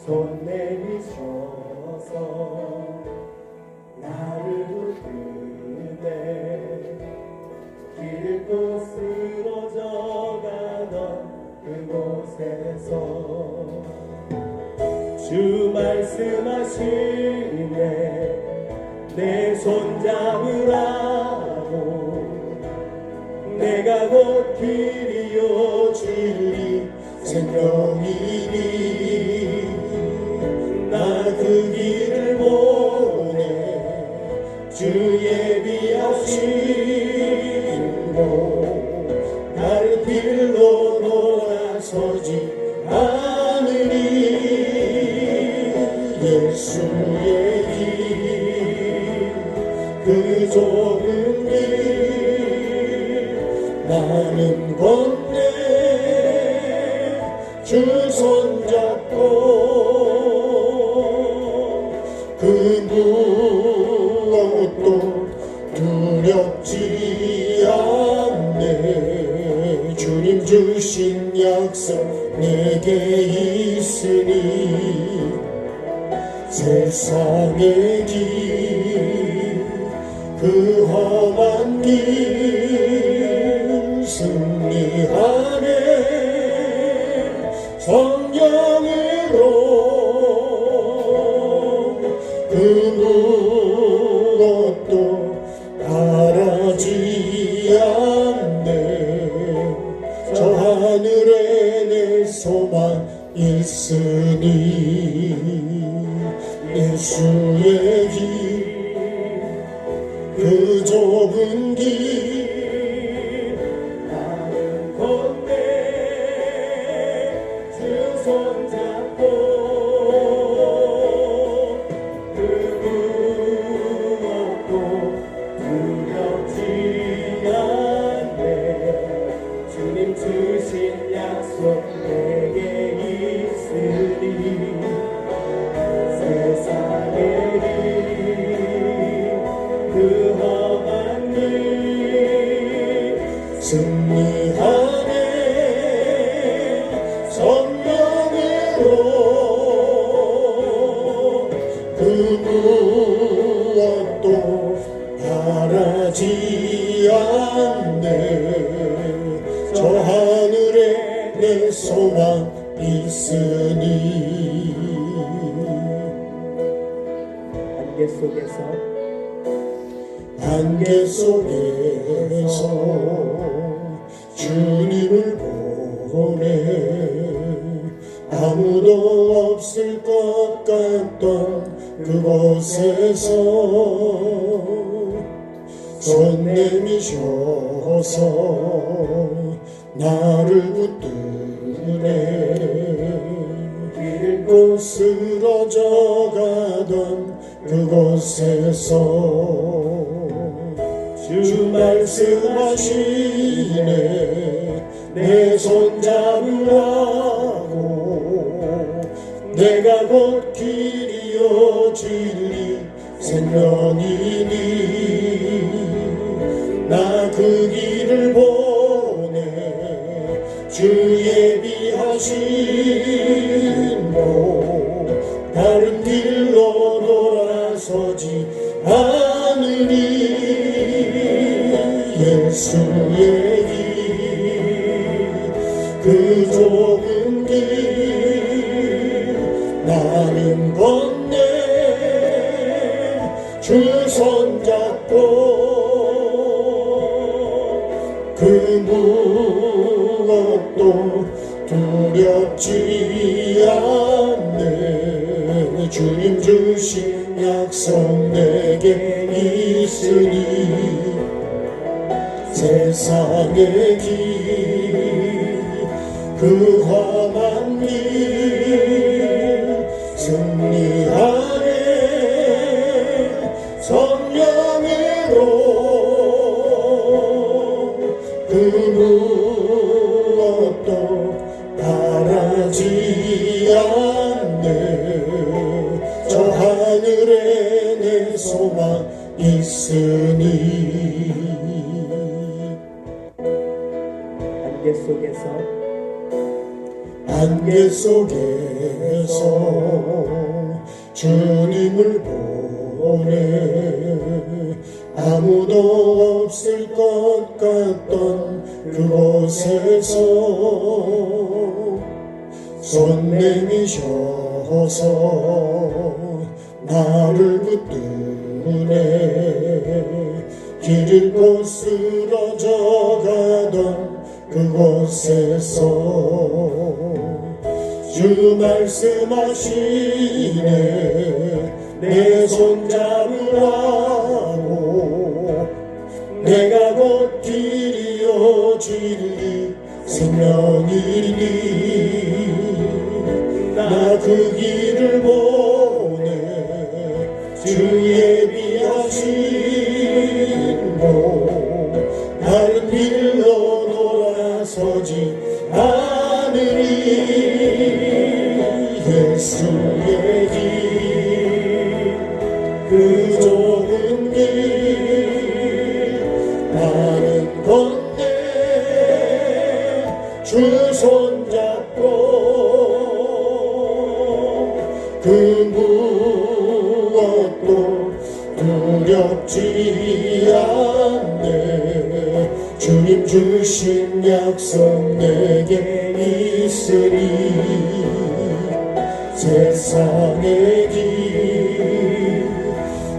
손 내미셔서 나를 붙드네. 길을 또 쓰러져가던 그곳에서 주 말씀하시네. 내 손 잡으라고. 내가 곧 길이요 진리 생명이니 나 그 길을 보내. 주 예비하신 곳 다른 길로 돌아서지 않으니 예수의 길 그 좁은 길 나는 걷네. 주 손잡고 그 무엇도 두렵지 않네. 주님 주신 약속 내게 있으니 세상의 길 그 험한 길 승리하네. 성령으로 그 무엇도 바라지 않네. 저 하늘에 내 소망 있으니 예수의 길 그 좁은 길 나는 걷네. 주 손잡고 그 무엇도 두렵지 않네. 주님 주신 약속 내게 있으니 세상의 길 그 험한 길 승리하네. 성령으로 그 무엇도 바라지 않네. 저 하늘에 내 소망 있으니. 안개 속에서 주님을 보내. 아무도 없을 것 같던 그곳에서 손 내미셔서 나를 붙드네. 길 곧 쓰러져가던 그곳에서 주 말씀하시네. 내 손 잡으라고. 내가 곧 길이요 진리 생명이니 나 그 길을 보내. 주 예비하신 곳 다른 길로 돌아서지 않으니 예수의 길 그 좁은 길 나는 걷네. 주 손잡고 그 무엇도 두렵지 않네. 주님 주신 약속 내게 있으니 세상의 길 그 험한 길 승리하네. 성령으로 그 무엇도 바라지 않네. 저 하늘에 내 소망 있으니. 안개 속에서 주님을 보내 아무도 없을 것 같던 그곳에서 손 내미셔서 나를 붙드네 길 잃고 쓰러져 가던 그곳에서 주 말씀하시네 내 손 잡으라고 내가 곧 길이요 진리 생명이니 나 그 길을 보내 주 예비하신 곳 다른 길로 돌아서지 않으리 예수의 길 그 좁은 길 나는 건네 주 손잡고 그 무엇도 두렵지 않네 주님 주신 약속 내게 있으니 세상의 길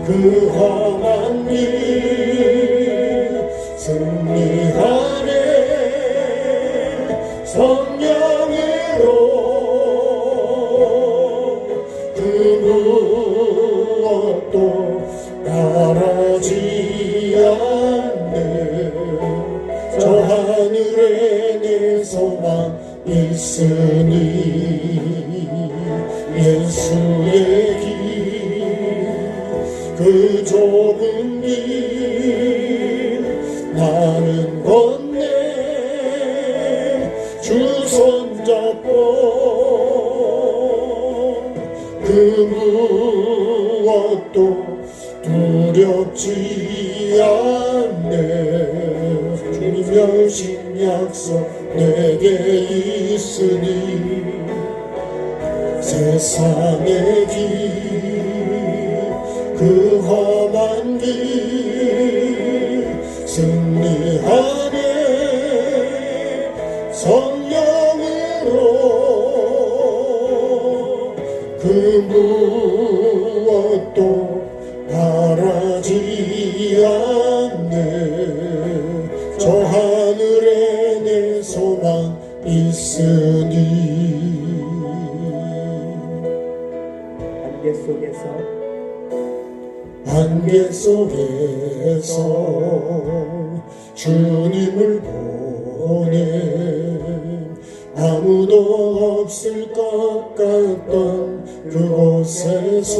그 험한 길 승리하네 성령으로 그 무엇도 바라지 않네 저 하늘에 내 소망 있으니 예수의 길 그 좁은 길 나는 건네 주 손잡고 그 무엇도 두렵지 않네 주님 여신 약속 내게 있으니 세상의 길 그 험한 길 승리하네 성령으로 그 무엇도 바라지 않네 저 하늘에 내 소망 있으니 안개 속에서 주님을 보내 아무도 없을 것 같던 그곳에서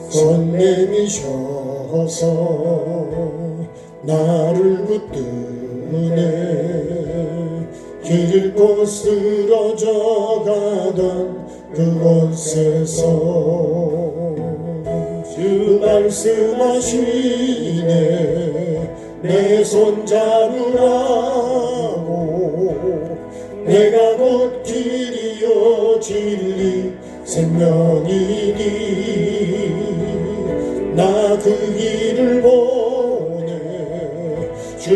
손 내미셔서 나를 붙드네 길 잃고 쓰러져 가던 그곳에서 주 말씀하시네 내 손 잡으라고 내가 곧 길이요 진리 생명이니 나 그 길을 보내 주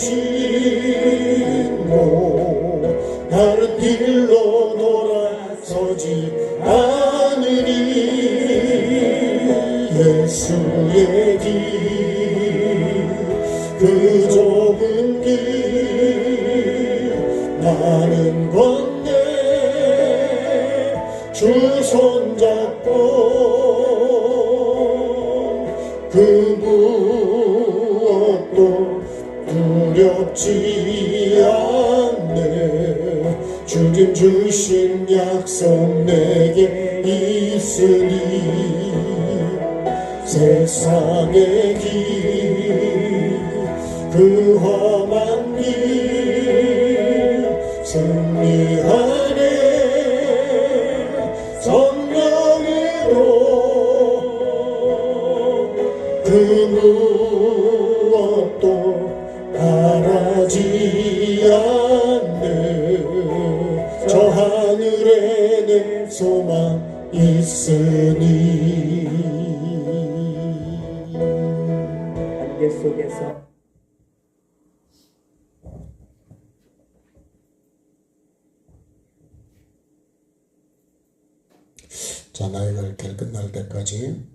예비하신 곳 다른 길로 돌아서지 않으리 예수의 길 그 좁은 길 나는 건네 주 손잡고 그 무엇도 두렵지 않네 주님 주신 약속 내게 있으니 세상의 길 그 험한 길 승리하네 성령으로 그 무엇도 바라지 않네 소망 있으니. 안개 속에서 자, 나이가 이렇게 끝날 때까지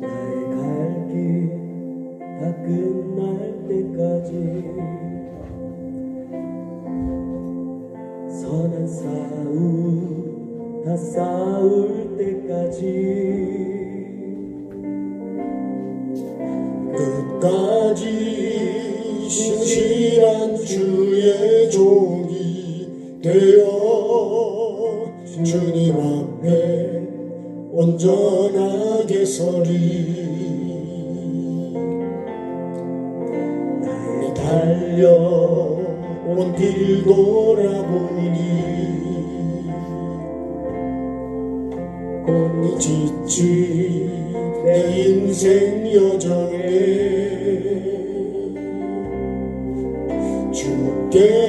나의 갈 길 다 끝날 때까지 선한 싸움 다 싸울 때까지 끝까지 신실한 주의 종이 되어 주님 앞에 온전하게 서리. 나의 달려온 길 돌아보니 곧 지친 내 인생 여정에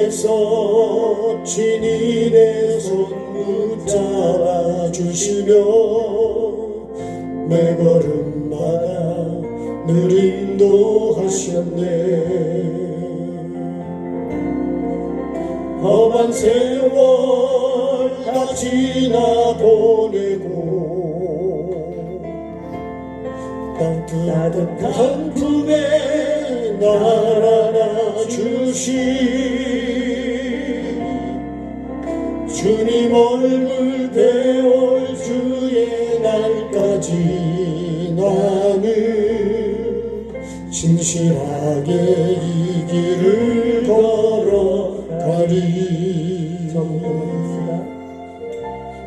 주께서 친히 내 손 붙잡아 주시며 매 걸음마다 늘 인도하셨네. 험한 세월 다 지나보내고 따뜻한 품에 날 안아주시 주님 얼굴 배울 주의 날까지 나는 진실하게 이 길을 걸어가리.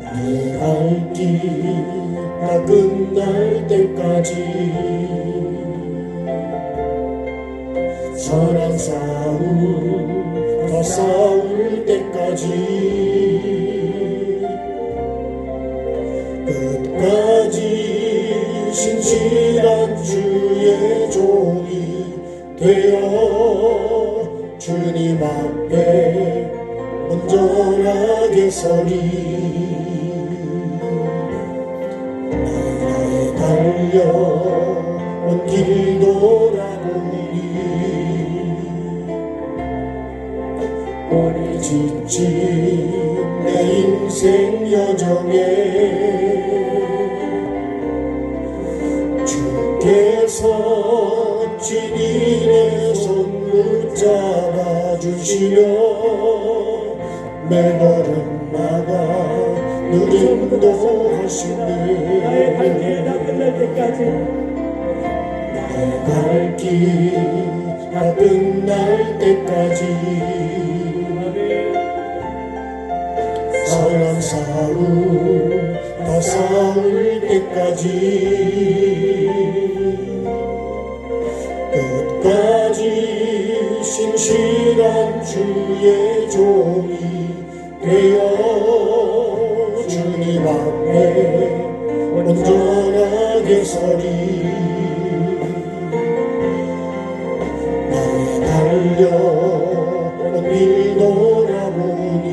나의 갈 길 다 끝날 때까지 선한 싸움 더 싸울 때까지 끝까지 신실한 주의 종이 되어 주님 앞에 온전하게 서리. 나의 달려온 길 돌아보니 오니 지친 내 인생 여정에 주께서 친히 내 손 붙잡아 주시며 매 걸음마다 늘 인도하시네. 나의 갈 길 다 끝날 때까지 나의 갈 길 다 끝날 때까지 선한 싸움 다 싸울 때까지 끝까지 신실한 주의 종이 되어 주님 앞에 온전하게 서리. 나의 달려온 길 돌아보니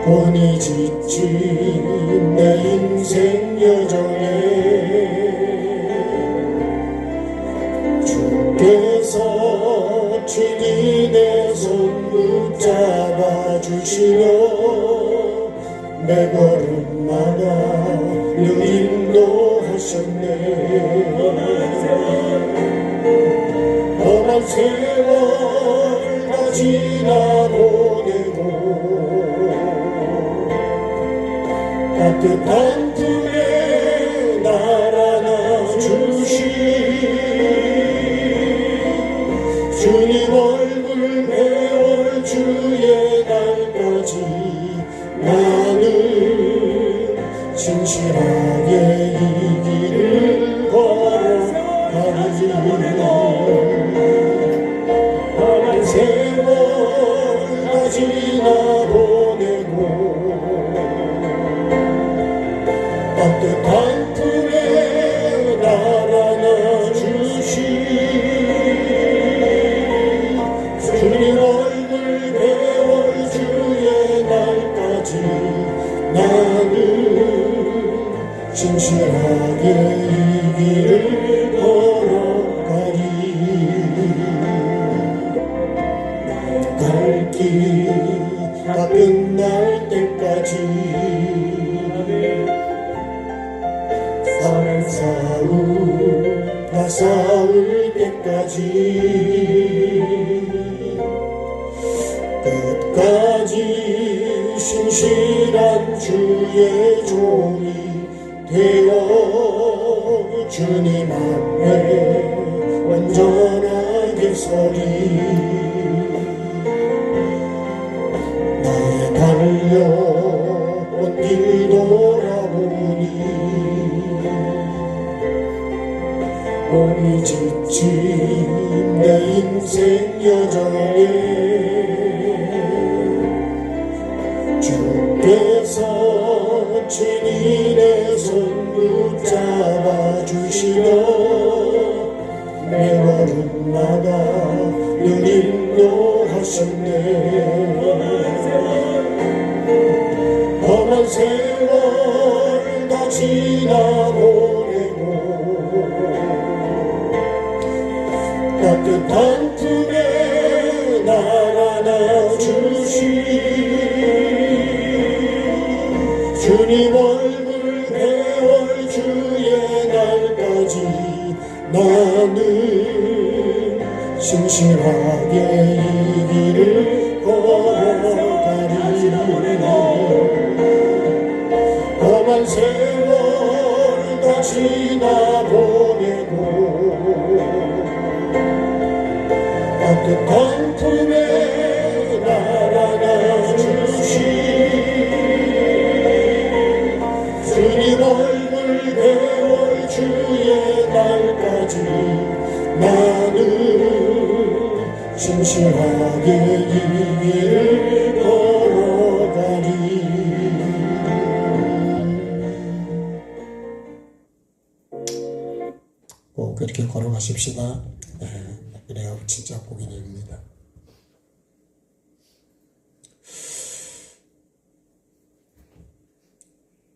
본이 지친 내 인생 여정에 주께서 친히 내 손 붙잡아 주시며 매 걸음마다 늘 인도하셨네. 험한 세월 다 지나보내고 따뜻한 품에 날 안아주시 주님 얼굴 배울 주의 날까지 나는 진실하게 이 길을 걸어가리. 험한 세월 다 지나보내고 신실하게 이 길을 걸어가리. 갈 길 다 끝날 때까지 사랑 싸움 다 싸울 때까지 끝까지 신실한 주의 종이 되어 주님 앞에 완전하게 서리. 나의 달려온 길 돌아보니 몸이 지친 내 인생 여정에 주께서 친히 내 손 붙잡아 주시며 내 걸음마다 늘 인도하시네. 험한 세월 다 지나보내고 따뜻한 품에 날 안아주시. 주님 얼굴 배울 주의 날까지 나는 신실하게 이 길을 걸어가리. 험한 세월 다 지나보내고 따뜻한 품에 날 안아주시. 주님 얼굴 배울 주의 날까지 나는 신실하게 이 길을 걸어가리. 꼭 그렇게 걸어가십시다. 그래야 진짜 복이 됩니다.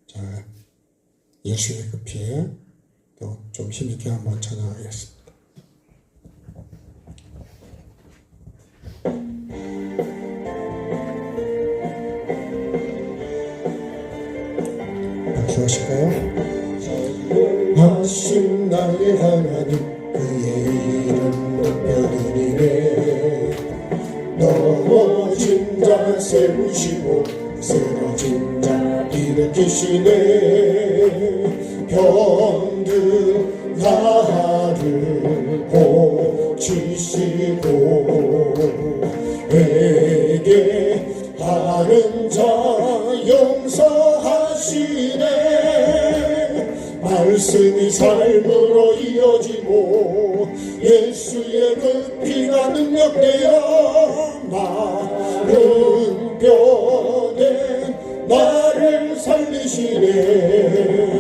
자, 예수의 그 피에 또 좀 힘있게 한번 찬양하겠습니다. 박수 하실까요? 하신 나의 하나님 그의 이름 높여드리네. 넘어진 자 세우시고 쓰러진 자 일으키시네. 병든 나를 고치시고 회개 하는 자 용서하시네. 말씀이 삶으로 이어지고 예수의 그 피가 능력되어 마른 뼈된 나를 살리시네.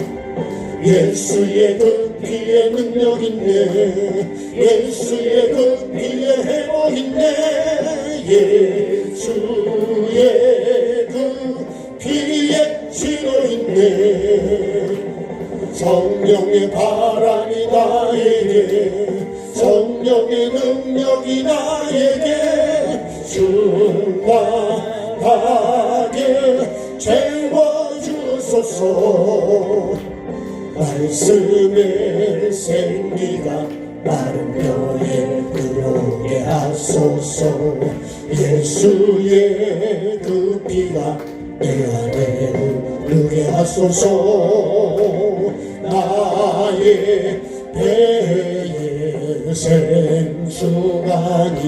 예수의 그 피에 능력 있네. 예수의 그 피에 회복 있네. 예수의 그 피에 치료 있네. 성령의 바람이 나에게 성령의 능력이 나에게 충만하게 채워주소서. 말씀의 생기가 마른 뼈에 들어오게 하소서. 예수의 그 피가 내 안에 흐르게 하소서. 나의 배에 생수강이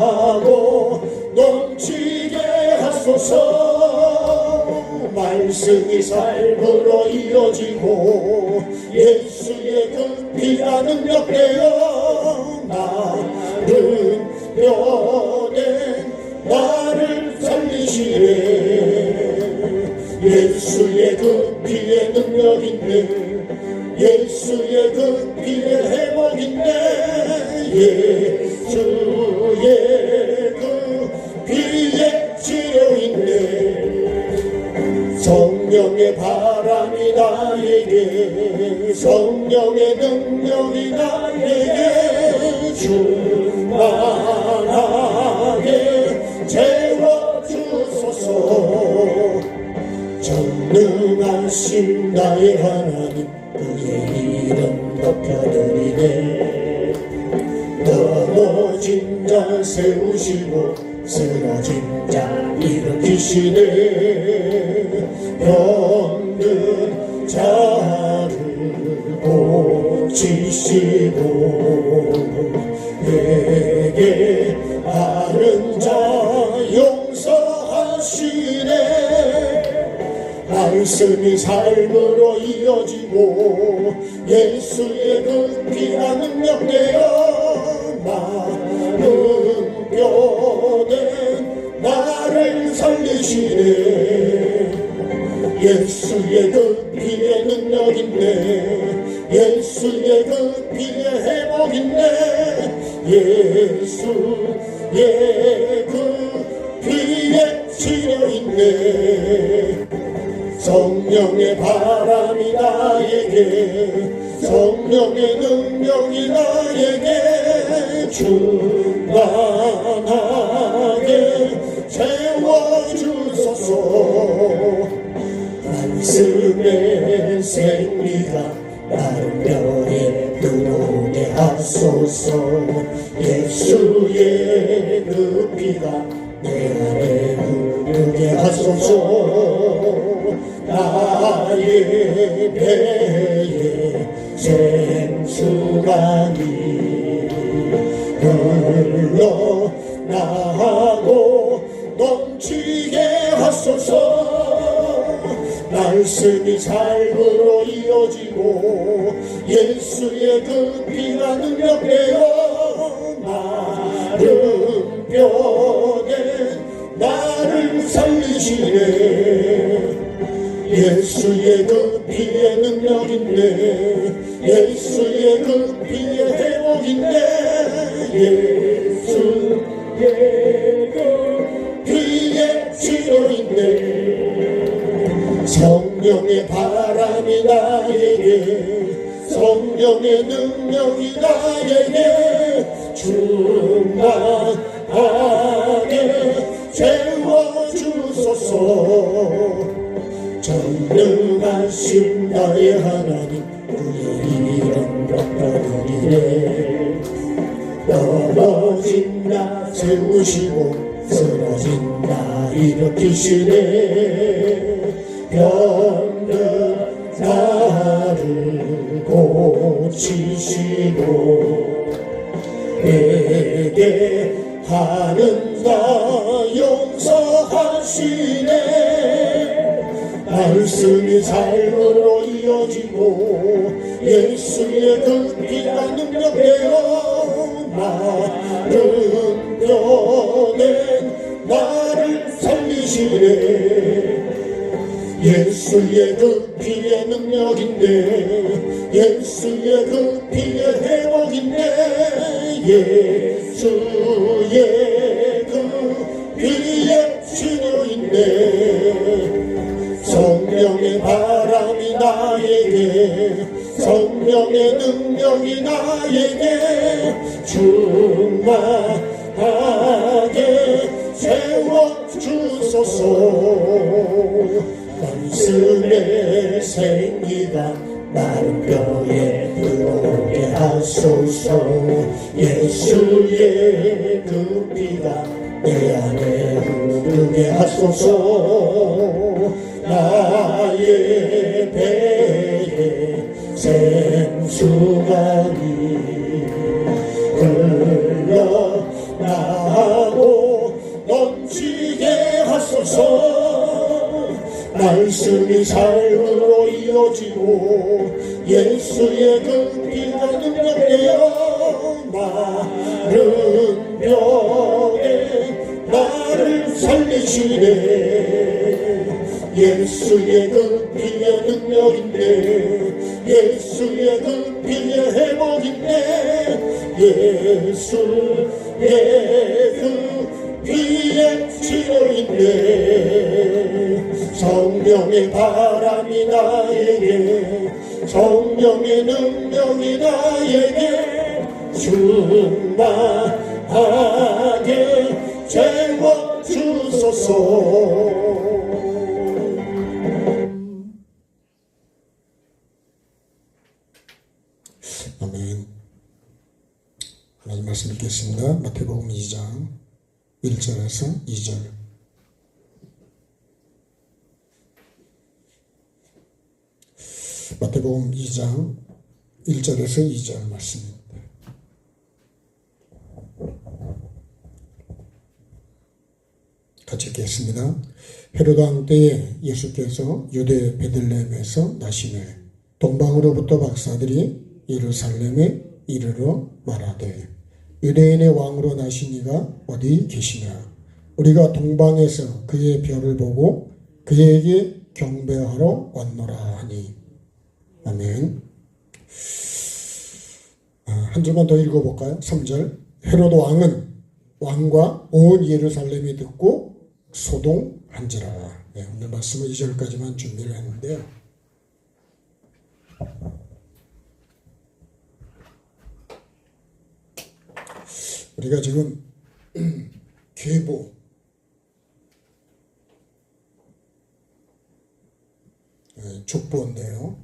흘러나고 넘치게 하소서. 말씀이 삶으로 이어지고 예수의 그 피가 능력되어 마른 뼈된 나를 살리시네. 예수의 그 피에 능력 있네. 예수의 그 피에 회복 있네. 예수의 그 피에 치료 있네. 바람이 나에게 성령의 능력이 나에게 충만하게 채워주소서. 전능하신 나의 하나님 그의 이름 높여드리네. 넘어진 자 세우시고 쓰러진 자 일으키시네. 병든 자를 고치시고 내게 바른 자 용서하시네. 말씀이 삶으로 이어지고 예수의 그 피가 능력되어 마른 뼈에 나를 살리시네. 예수의 그 피의 능력인데 예수의 그 피의 회복인데 예수의 그 피의 치료인데 성령의 바람이 나에게 성령의 능력이 나에게 충만하게 채워주소서. 말씀의 생리가 나를 뼈에 들어오게 하소서. 예수의 그 피가 내 안에 흐르게 하소서. 나의 배에 생수강이 흘러나가고 넘치게 하소서. 말씀이 삶으로 이어지고 예수의 그 피가 능력되어 마른 뼈에 나를 살리시네. 예수의 그 피의 능력인데 예수의 그 피의 회복인데 예수의 그 피의 치료인데 성령의 바람이 나에게 성령의 능력이 나에게 충만하게 채워주소서. 전능하신 나의 하나님 그의 이름 높여드리네. 넘어진 나 세우시고 쓰러진 나 일으키시네. 병든 나를 고치시고 내게 하는 자 용서하시네. 말씀이 삶으로 이어지고 예수의 그 피가 능력되어 마른 뼈에 나를 살리시네. 예수의 그 피의 능력인데 예수의 그 피의 회복인데 예수의 그 피의 치료인데 성령의 바람이 나에게 성령의 능력이 나에게 충만하게 채워주소서. 말씀의 생기가 마른 뼈에 들어오게 하소서. 예수의 그 피가 내 안에 흐르게 하소서. 나의 배에 생수강이 흘러나오고 넘치게 하소서. 말씀이 삶으로 이어지고 예수의 그 피가 능력되어 마른 뼈에 나를 살리시네. 예수의 그 피의 능력인데 예수의 그 피의 회복인데 예수의 그 피의 치료인데 성령의 생명의 바람이 나에게 성령의 능력이 나에게 충만하게 채워주소서. 아멘. 하나님 말씀 읽겠습니다. 마태복음 2장 1절에서 2절. 마태복음 2장 1절에서 2절 말씀입니다. 같이 읽겠습니다. 헤로드 왕 때에 예수께서 유대 베들레헴에서 나시매 동방으로부터 박사들이 예루살렘에 이르러 말하되 유대인의 왕으로 나신 이가 어디 계시냐? 우리가 동방에서 그의 별을 보고 그에게 경배하러 왔노라 하니. 아멘. 한 줄만 더 읽어볼까요? 3절. 헤로드 왕은 왕과 온 예루살렘이 듣고 소동한지라. 네, 오늘 말씀은 2절까지만 준비를 했는데요. 우리가 지금 계보, 족보인데요.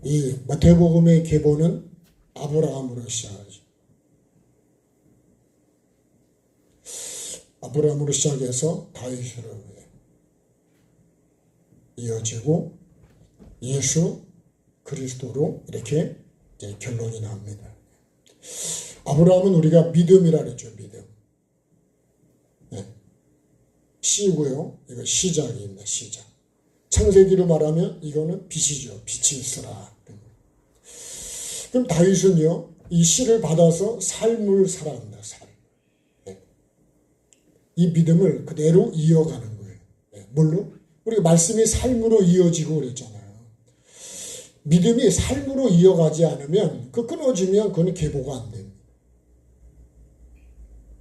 이 마태복음의 계보는 아브라함으로 시작하죠. 아브라함으로 시작해서 다윗으로 이어지고 예수 그리스도로 이렇게 이제 결론이 납니다. 아브라함은 우리가 믿음이라 그랬죠. 믿음. 네. 씨고요. 이거 시작입니다. 시작. 창세기로 말하면 이거는 빛이죠. 빛이 있으라. 그럼 다윗은요. 이 씨를 받아서 삶을 살아갑니다. 삶. 네. 이 믿음을 그대로 이어가는 거예요. 네. 뭘로? 우리가 말씀이 삶으로 이어지고 그랬잖아요. 믿음이 삶으로 이어가지 않으면 그 끊어지면 그건 계보가 안 됩니다.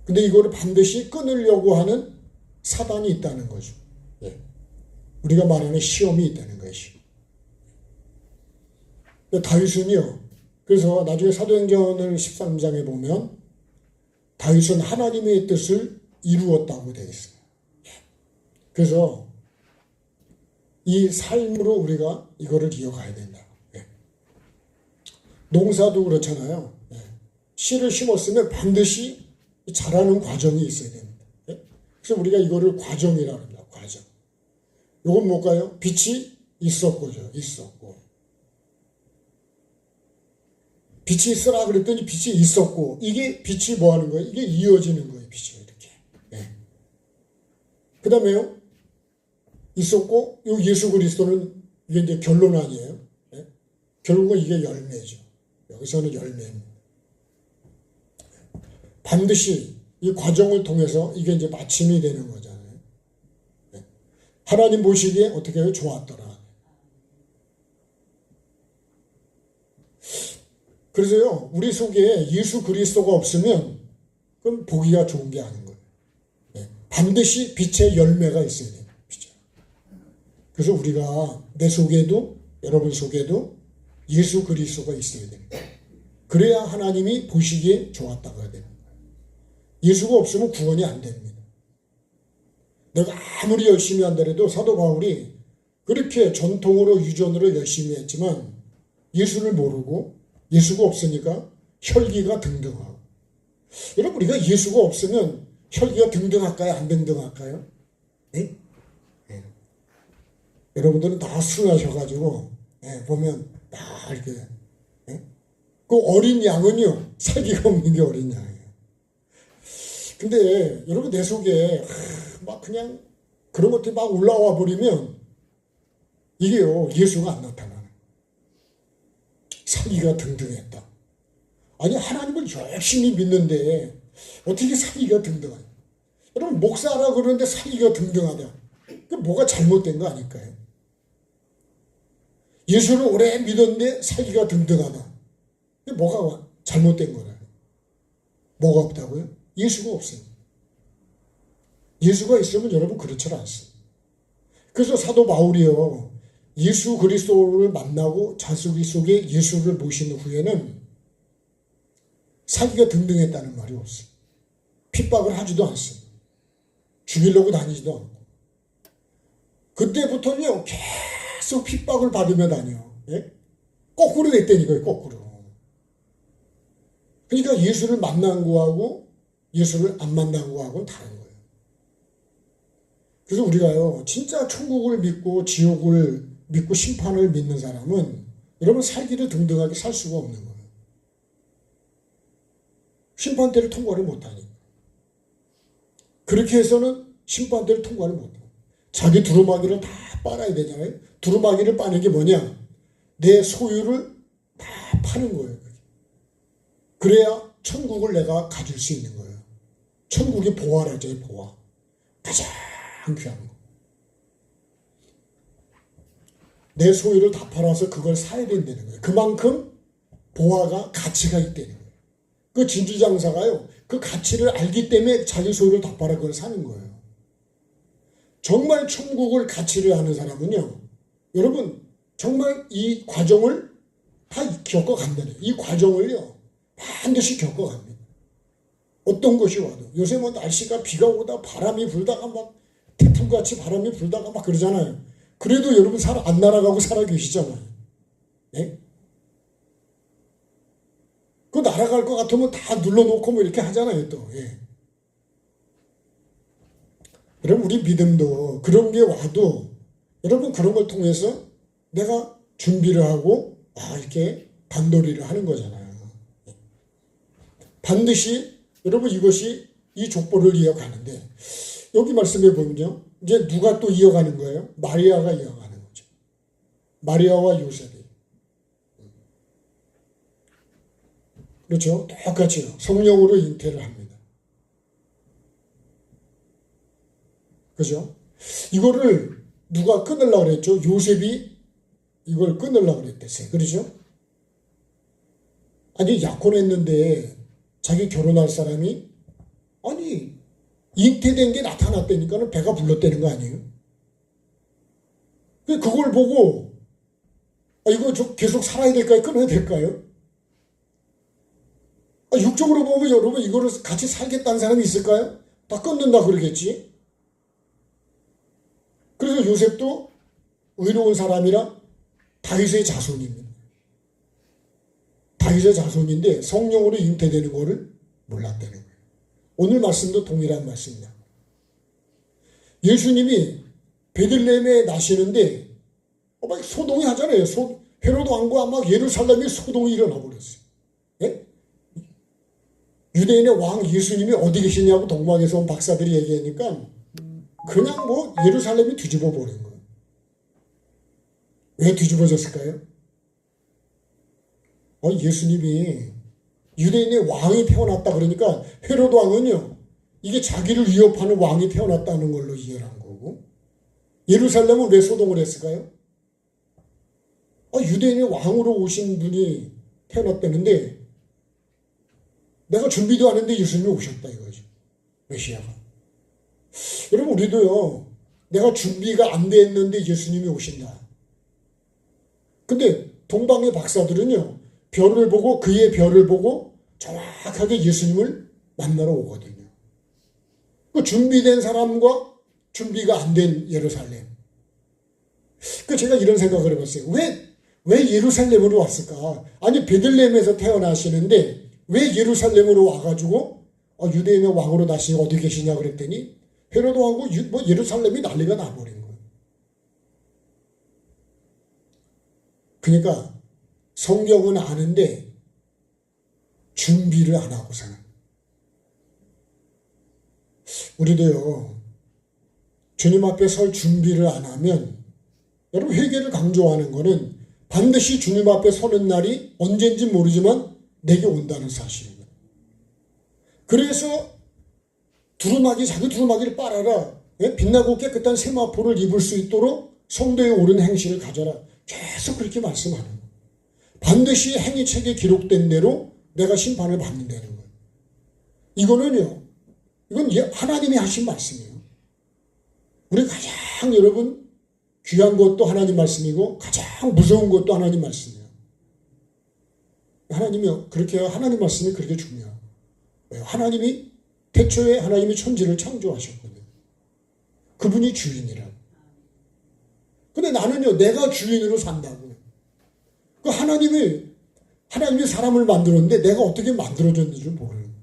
근데 이거를 반드시 끊으려고 하는 사단이 있다는 거죠. 예. 우리가 말하는 시험이 있다는 것이. 다윗은요. 그래서 나중에 사도행전을 13장에 보면 다윗은 하나님의 뜻을 이루었다고 되어 있어요. 그래서 이 삶으로 우리가 이거를 이어가야 된다. 예. 농사도 그렇잖아요. 예. 씨를 심었으면 반드시 자라는 과정이 있어야 됩니다. 예? 그래서 우리가 이거를 과정이라고 합니다. 과정. 이건 뭘까요? 빛이 있었고죠. 있었고. 빛이 있어라 그랬더니 빛이 있었고, 이게 빛이 뭐 하는 거예요? 이게 이어지는 거예요. 빛이 이렇게. 예. 그 다음에요. 있었고, 이 예수 그리스도는 이게 이제 결론 아니에요. 예? 결국은 이게 열매죠. 여기서는 열매입니다. 반드시 이 과정을 통해서 이게 이제 마침이 되는 거잖아요. 네. 하나님 보시기에 어떻게 해요? 좋았더라. 그래서요, 우리 속에 예수 그리스도가 없으면 그건 보기가 좋은 게 아닌 거예요. 네. 반드시 빛의 열매가 있어야 돼요. 그래서 우리가 내 속에도, 여러분 속에도 예수 그리스도가 있어야 됩니다. 그래야 하나님이 보시기에 좋았다고 해야 됩니다. 예수가 없으면 구원이 안 됩니다. 내가 아무리 열심히 한다래도 사도 바울이 그렇게 전통으로 유전으로 열심히 했지만 예수를 모르고 예수가 없으니까 혈기가 등등하고. 여러분 우리가 예수가 없으면 혈기가 등등할까요? 안 등등할까요? 네? 네. 여러분들은 다 순하셔가지고 네, 보면 다 이렇게 네? 그 어린 양은요 살기가 없는 게 어린 양이에요. 근데 여러분 내 속에 막 그냥 그런 것들이 막 올라와 버리면 이게요 예수가 안 나타나는 사기가 등등했다. 아니 하나님을 열심히 믿는데 어떻게 사기가 등등하냐. 여러분 목사라 그러는데 사기가 등등하다. 그 뭐가 잘못된 거 아닐까요? 예수를 오래 믿었는데 사기가 등등하다. 그 뭐가 잘못된 거라요? 뭐가 없다고요? 예수가 없어요. 예수가 있으면 여러분 그렇지 않습니다. 그래서 사도 바울이요, 예수 그리스도를 만나고 자기 속에 예수를 모신 후에는 사기가 등등했다는 말이 없어요. 핍박을 하지도 않습니다. 죽이려고 다니지도 않고. 그때부터는요, 계속 핍박을 받으며 다녀. 예? 거꾸로 됐다니까요, 거꾸로. 그러니까 예수를 만난 거하고 예수를 안 만난 거하고는 다른 거예요. 그래서 우리가요, 진짜 천국을 믿고 지옥을 믿고 심판을 믿는 사람은 여러분 살기를 등등하게 살 수가 없는 거예요. 심판대를 통과를 못하니까. 그렇게 해서는 심판대를 통과를 못해요. 자기 두루마기를 다 빨아야 되잖아요. 두루마기를 빠는 게 뭐냐? 내 소유를 다 파는 거예요. 그래야 천국을 내가 가질 수 있는 거예요. 천국이 보화라죠, 보화. 가장 귀한 거. 내 소유를 다 팔아서 그걸 사야 된다는 거예요. 그만큼 보화가 가치가 있다는 거예요. 그 진주장사가요, 그 가치를 알기 때문에 자기 소유를 다 팔아 그걸 사는 거예요. 정말 천국을 가치를 아는 사람은요, 여러분 정말 이 과정을 다 겪어간다는 거예요. 이 과정을요 반드시 겪어갑니다. 어떤 것이 와도. 요새 뭐 날씨가 비가 오다 바람이 불다가 막 태풍같이 바람이 불다가 막 그러잖아요. 그래도 여러분 안 날아가고 살아 계시잖아요. 네? 그 날아갈 것 같으면 다 눌러놓고 뭐 이렇게 하잖아요, 또. 예. 그럼 우리 믿음도 그런 게 와도 여러분 그런 걸 통해서 내가 준비를 하고 이렇게 단도리를 하는 거잖아요. 반드시 여러분 이것이 이 족보를 이어가는데 여기 말씀해 보면요. 이제 누가 또 이어가는 거예요? 마리아가 이어가는 거죠. 마리아와 요셉이. 그렇죠? 똑같이요. 성령으로 잉태를 합니다. 그죠? 이거를 누가 끊으려고 그랬죠? 요셉이 이걸 끊으려고 그랬댔어요. 그렇죠? 아니, 약혼했는데 자기 결혼할 사람이 잉태된 게 나타났다니까는 배가 불렀다는 거 아니에요? 그걸 보고 이거 좀 계속 살아야 될까요? 끊어야 될까요? 육적으로 보면 여러분 이거를 같이 살겠다는 사람이 있을까요? 다 끊는다 그러겠지. 그래서 요셉도 의로운 사람이라 다윗의 자손입니다. 다윗의 자손인데 성령으로 잉태되는 거를 몰랐다는 거예요. 오늘 말씀도 동일한 말씀입니다. 예수님이 베들레헴에 나시는데 막 소동이 하잖아요. 헤로도 왕과 막 예루살렘에 소동이 일어나 버렸어요. 예? 유대인의 왕 예수님이 어디 계시냐고 동방에서 온 박사들이 얘기하니까 그냥 뭐 예루살렘이 뒤집어 버린 거예요. 왜 뒤집어졌을까요? 예수님이 유대인의 왕이 태어났다 그러니까 헤로드 왕은요, 이게 자기를 위협하는 왕이 태어났다는 걸로 이해를 한 거고, 예루살렘은 왜 소동을 했을까요? 유대인의 왕으로 오신 분이 태어났다는데 내가 준비도 안 했는데 예수님이 오셨다 이거죠. 메시아가. 여러분 우리도요, 내가 준비가 안 됐는데 예수님이 오신다. 근데 동방의 박사들은요, 별을 보고 그의 별을 보고 정확하게 예수님을 만나러 오거든요. 그 준비된 사람과 준비가 안 된 예루살렘. 제가 이런 생각을 해봤어요. 왜 예루살렘으로 왔을까? 아니 베들레헴에서 태어나시는데 왜 예루살렘으로 와가지고 유대인의 왕으로 다시 어디 계시냐 그랬더니 헤로도 왕고 예루살렘이 난리가 나버린 거예요. 그러니까 성경은 아는데 준비를 안 하고 사는. 우리도요, 주님 앞에 설 준비를 안 하면, 여러분 회개를 강조하는 거는 반드시 주님 앞에 서는 날이 언젠지 모르지만 내게 온다는 사실입니다. 그래서 자기 두루마기를 빨아라. 빛나고 깨끗한 세마포를 입을 수 있도록 성도의 옳은 행실을 가져라. 계속 그렇게 말씀하는 거예요. 반드시 행위책에 기록된 대로 내가 심판을 받는다는 거예요. 이건 하나님이 하신 말씀이에요. 우리 가장 여러분 귀한 것도 하나님 말씀이고 가장 무서운 것도 하나님 말씀이에요. 하나님이 그렇게 하나님 말씀이 그렇게 중요해요. 왜요? 하나님이 태초에 하나님이 천지를 창조하셨거든요. 그분이 주인이라고. 근데 나는요, 내가 주인으로 산다고요. 그 하나님이 사람을 만들었는데 내가 어떻게 만들어졌는지 모르는 거예요.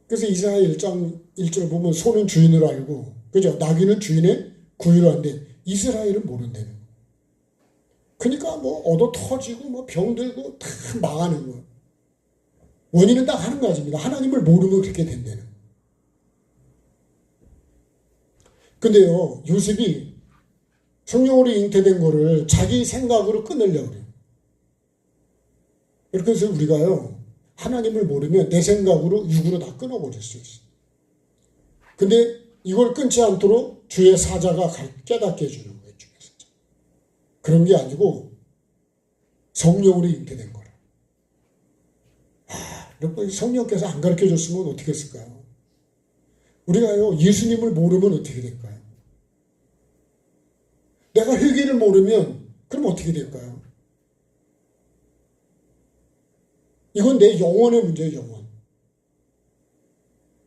그래서 이사야 1장 1절 보면 소는 주인을 알고, 그죠? 나귀는 주인의 구유를 하는데 이스라엘은 모른다는 거예요. 그러니까 뭐 얻어 터지고 뭐 병들고 다 망하는 거예요. 원인은 딱 한 가지입니다. 하나님을 모르면 그렇게 된다는 거예요. 근데요, 요셉이 성령으로 잉태된 거를 자기 생각으로 끊으려고 그래요. 이렇게 해서 우리가요, 하나님을 모르면 내 생각으로 육으로 다 끊어버릴 수 있어요. 근데 이걸 끊지 않도록 주의 사자가 깨닫게 해주는 거예요. 주의 사자. 그런 게 아니고 성령으로 잉태된 거라. 여러분, 성령께서 안 가르쳐줬으면 어떻게 했을까요? 우리가요, 예수님을 모르면 어떻게 될까요? 내가 회개를 모르면 그럼 어떻게 될까요? 이건 내 영혼의 문제예요, 영혼.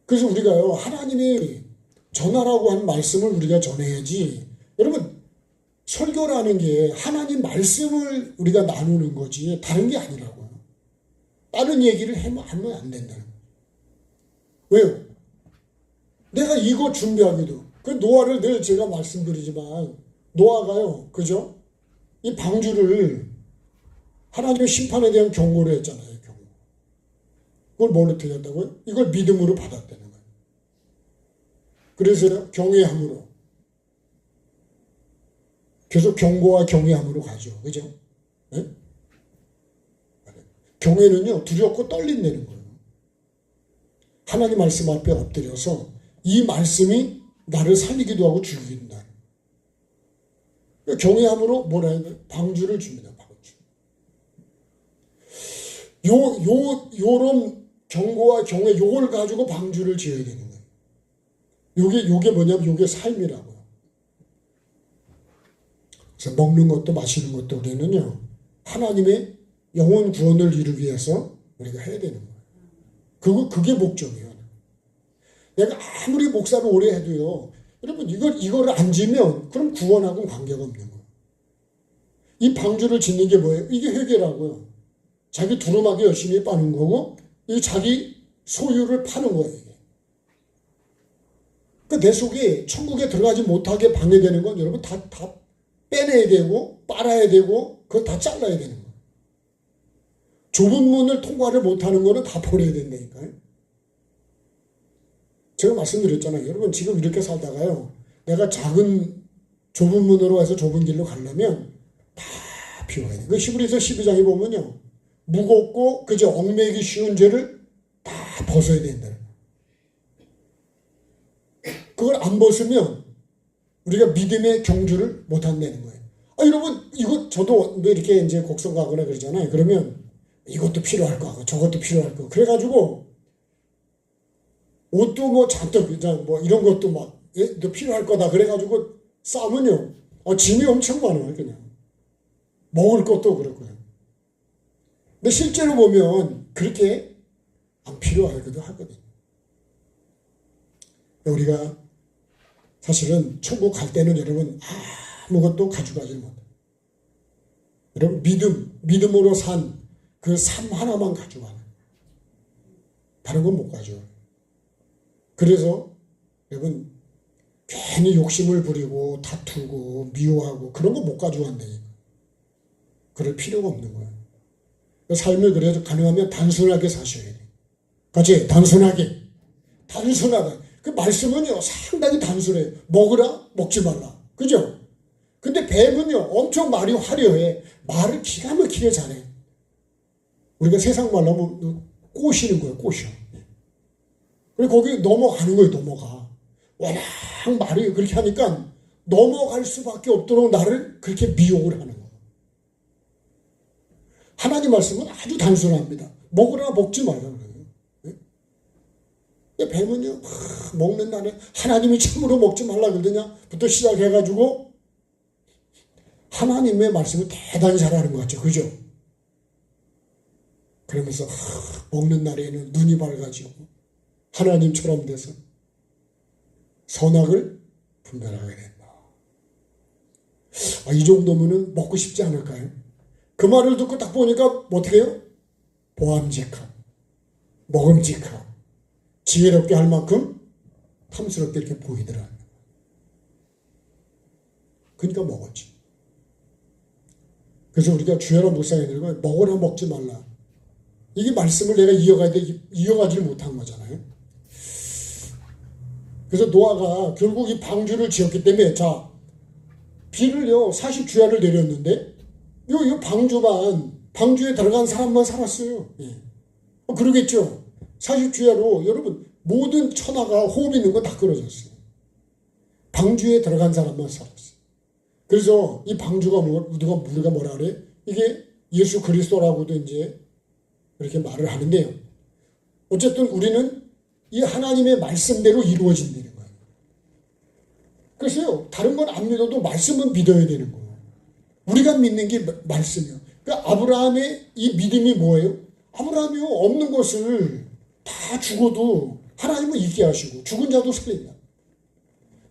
그래서 우리가요, 하나님이 전하라고 한 말씀을 우리가 전해야지. 여러분, 설교라는 게 하나님 말씀을 우리가 나누는 거지 다른 게 아니라고요. 다른 얘기를 하면 안 된다는 거예요. 왜요? 내가 이거 준비하기도, 그 노아를 늘 제가 말씀드리지만, 노아가요, 그죠? 이 방주를 하나님의 심판에 대한 경고를 했잖아요, 경고. 그걸 뭘로 드렸다고요? 이걸 믿음으로 받았다는 거예요. 그래서 경외함으로. 계속 경고와 경외함으로 가죠, 그죠? 네? 경외는요, 두렵고 떨린다는 거예요. 하나님 말씀 앞에 엎드려서 이 말씀이 나를 살리기도 하고 죽이기도 한다. 경외함으로 뭐라 해야 돼요? 방주를 줍니다. 방주. 요런 경고와 경외, 요걸 가지고 방주를 지어야 되는 거예요. 요게 뭐냐면 요게 삶이라고요. 그래서 먹는 것도 마시는 것도 우리는요, 하나님의 영혼 구원을 이루기 위해서 우리가 해야 되는 거예요. 그게 목적이에요. 내가 아무리 목사를 오래 해도요, 여러분, 이거를 안 지면 그럼 구원하고는 관계가 없는 거예요. 이 방주를 짓는 게 뭐예요? 이게 회개라고요. 자기 두루마기 열심히 빠는 거고, 이 자기 소유를 파는 거예요, 이게. 그 내 속에 천국에 들어가지 못하게 방해되는 건 여러분 다 빼내야 되고, 빨아야 되고, 그걸 다 잘라야 되는 거예요. 좁은 문을 통과를 못하는 거는 다 버려야 된다니까요. 제가 말씀드렸잖아요. 여러분, 지금 이렇게 살다가요, 내가 작은 좁은 문으로 해서 좁은 길로 가려면 다 비워야 돼요. 그 히브리서 12장에 보면요, 무겁고 그저 얽매기 쉬운 죄를 다 벗어야 된다는 거예요. 그걸 안 벗으면 우리가 믿음의 경주를 못 한다는 거예요. 여러분, 이거 저도 뭐 이렇게 이제 곡성 가거나 그러잖아요. 그러면 이것도 필요할 거고 저것도 필요할 거고 그래가지고 옷도 뭐 잔뜩 뭐 이런 것도 막 또 필요할 거다 그래가지고 싸면요, 짐이 엄청 많아요. 그냥 먹을 것도 그렇고요. 근데 실제로 보면 그렇게 안 필요하기도 하거든요. 우리가 사실은 천국 갈 때는 여러분 아무것도 가져가지 못해요. 여러분, 믿음으로 산 그 삶 하나만 가져가는 거예요. 다른 건 못 가져가요. 그래서 여러분, 괜히 욕심을 부리고 다투고 미워하고 그런 거 못 가져간다니까. 그럴 필요가 없는 거예요. 삶을 그래도 가능하면 단순하게 사셔야 돼요. 같이 단순하게. 그 말씀은요, 상당히 단순해요. 먹으라, 먹지 말라. 그죠? 근데 뱀은요, 엄청 말이 화려해. 말을 기가 막히게 잘해. 우리가 세상 말로 하면 꼬시는 거예요, 꼬셔. 그리고 거기 넘어가는 거예요, 넘어가. 워낙 말이 그렇게 하니까 넘어갈 수밖에 없도록 나를 그렇게 미혹을 하는 거예요. 하나님 말씀은 아주 단순합니다. 먹으라, 먹지 말라 그래요. 뱀은요, 먹는 날에 하나님이 참으로 먹지 말라 그러더냐 부터 시작해가지고 하나님의 말씀을 대단히 잘하는 것 같죠. 그죠? 그러면서 먹는 날에는 눈이 밝아지고 하나님처럼 돼서 선악을 분별하게 된다. 이 정도면은 먹고 싶지 않을까요? 그 말을 듣고 딱 보니까 어떻게 해요? 보암직함, 먹음직함, 지혜롭게 할 만큼 탐스럽게 이렇게 보이더라. 그러니까 먹었지. 그래서 우리가 주야로 묵상해야 되는 건 먹으라 먹지 말라. 이게 말씀을 내가 이어가지 못한 거잖아요. 그래서 노아가 결국 이 방주를 지었기 때문에 자 비를요 40주야를 내렸는데 요 방주에 들어간 사람만 살았어요. 예. 그러겠죠. 40주야로 여러분 모든 천하가 호흡 있는 건 다 끊어졌어요. 방주에 들어간 사람만 살았어요. 그래서 이 방주가 우리가 뭐라 그래? 이게 예수 그리스도라고도 이제 이렇게 말을 하는데요. 어쨌든 우리는 이 하나님의 말씀대로 이루어진다는 거예요. 그래서요, 다른 건 안 믿어도 말씀은 믿어야 되는 거예요. 우리가 믿는 게 말씀이에요. 그러니까 아브라함의 이 믿음이 뭐예요? 아브라함이요, 없는 것을 다 죽어도 하나님은 있게 하시고 죽은 자도 살린다.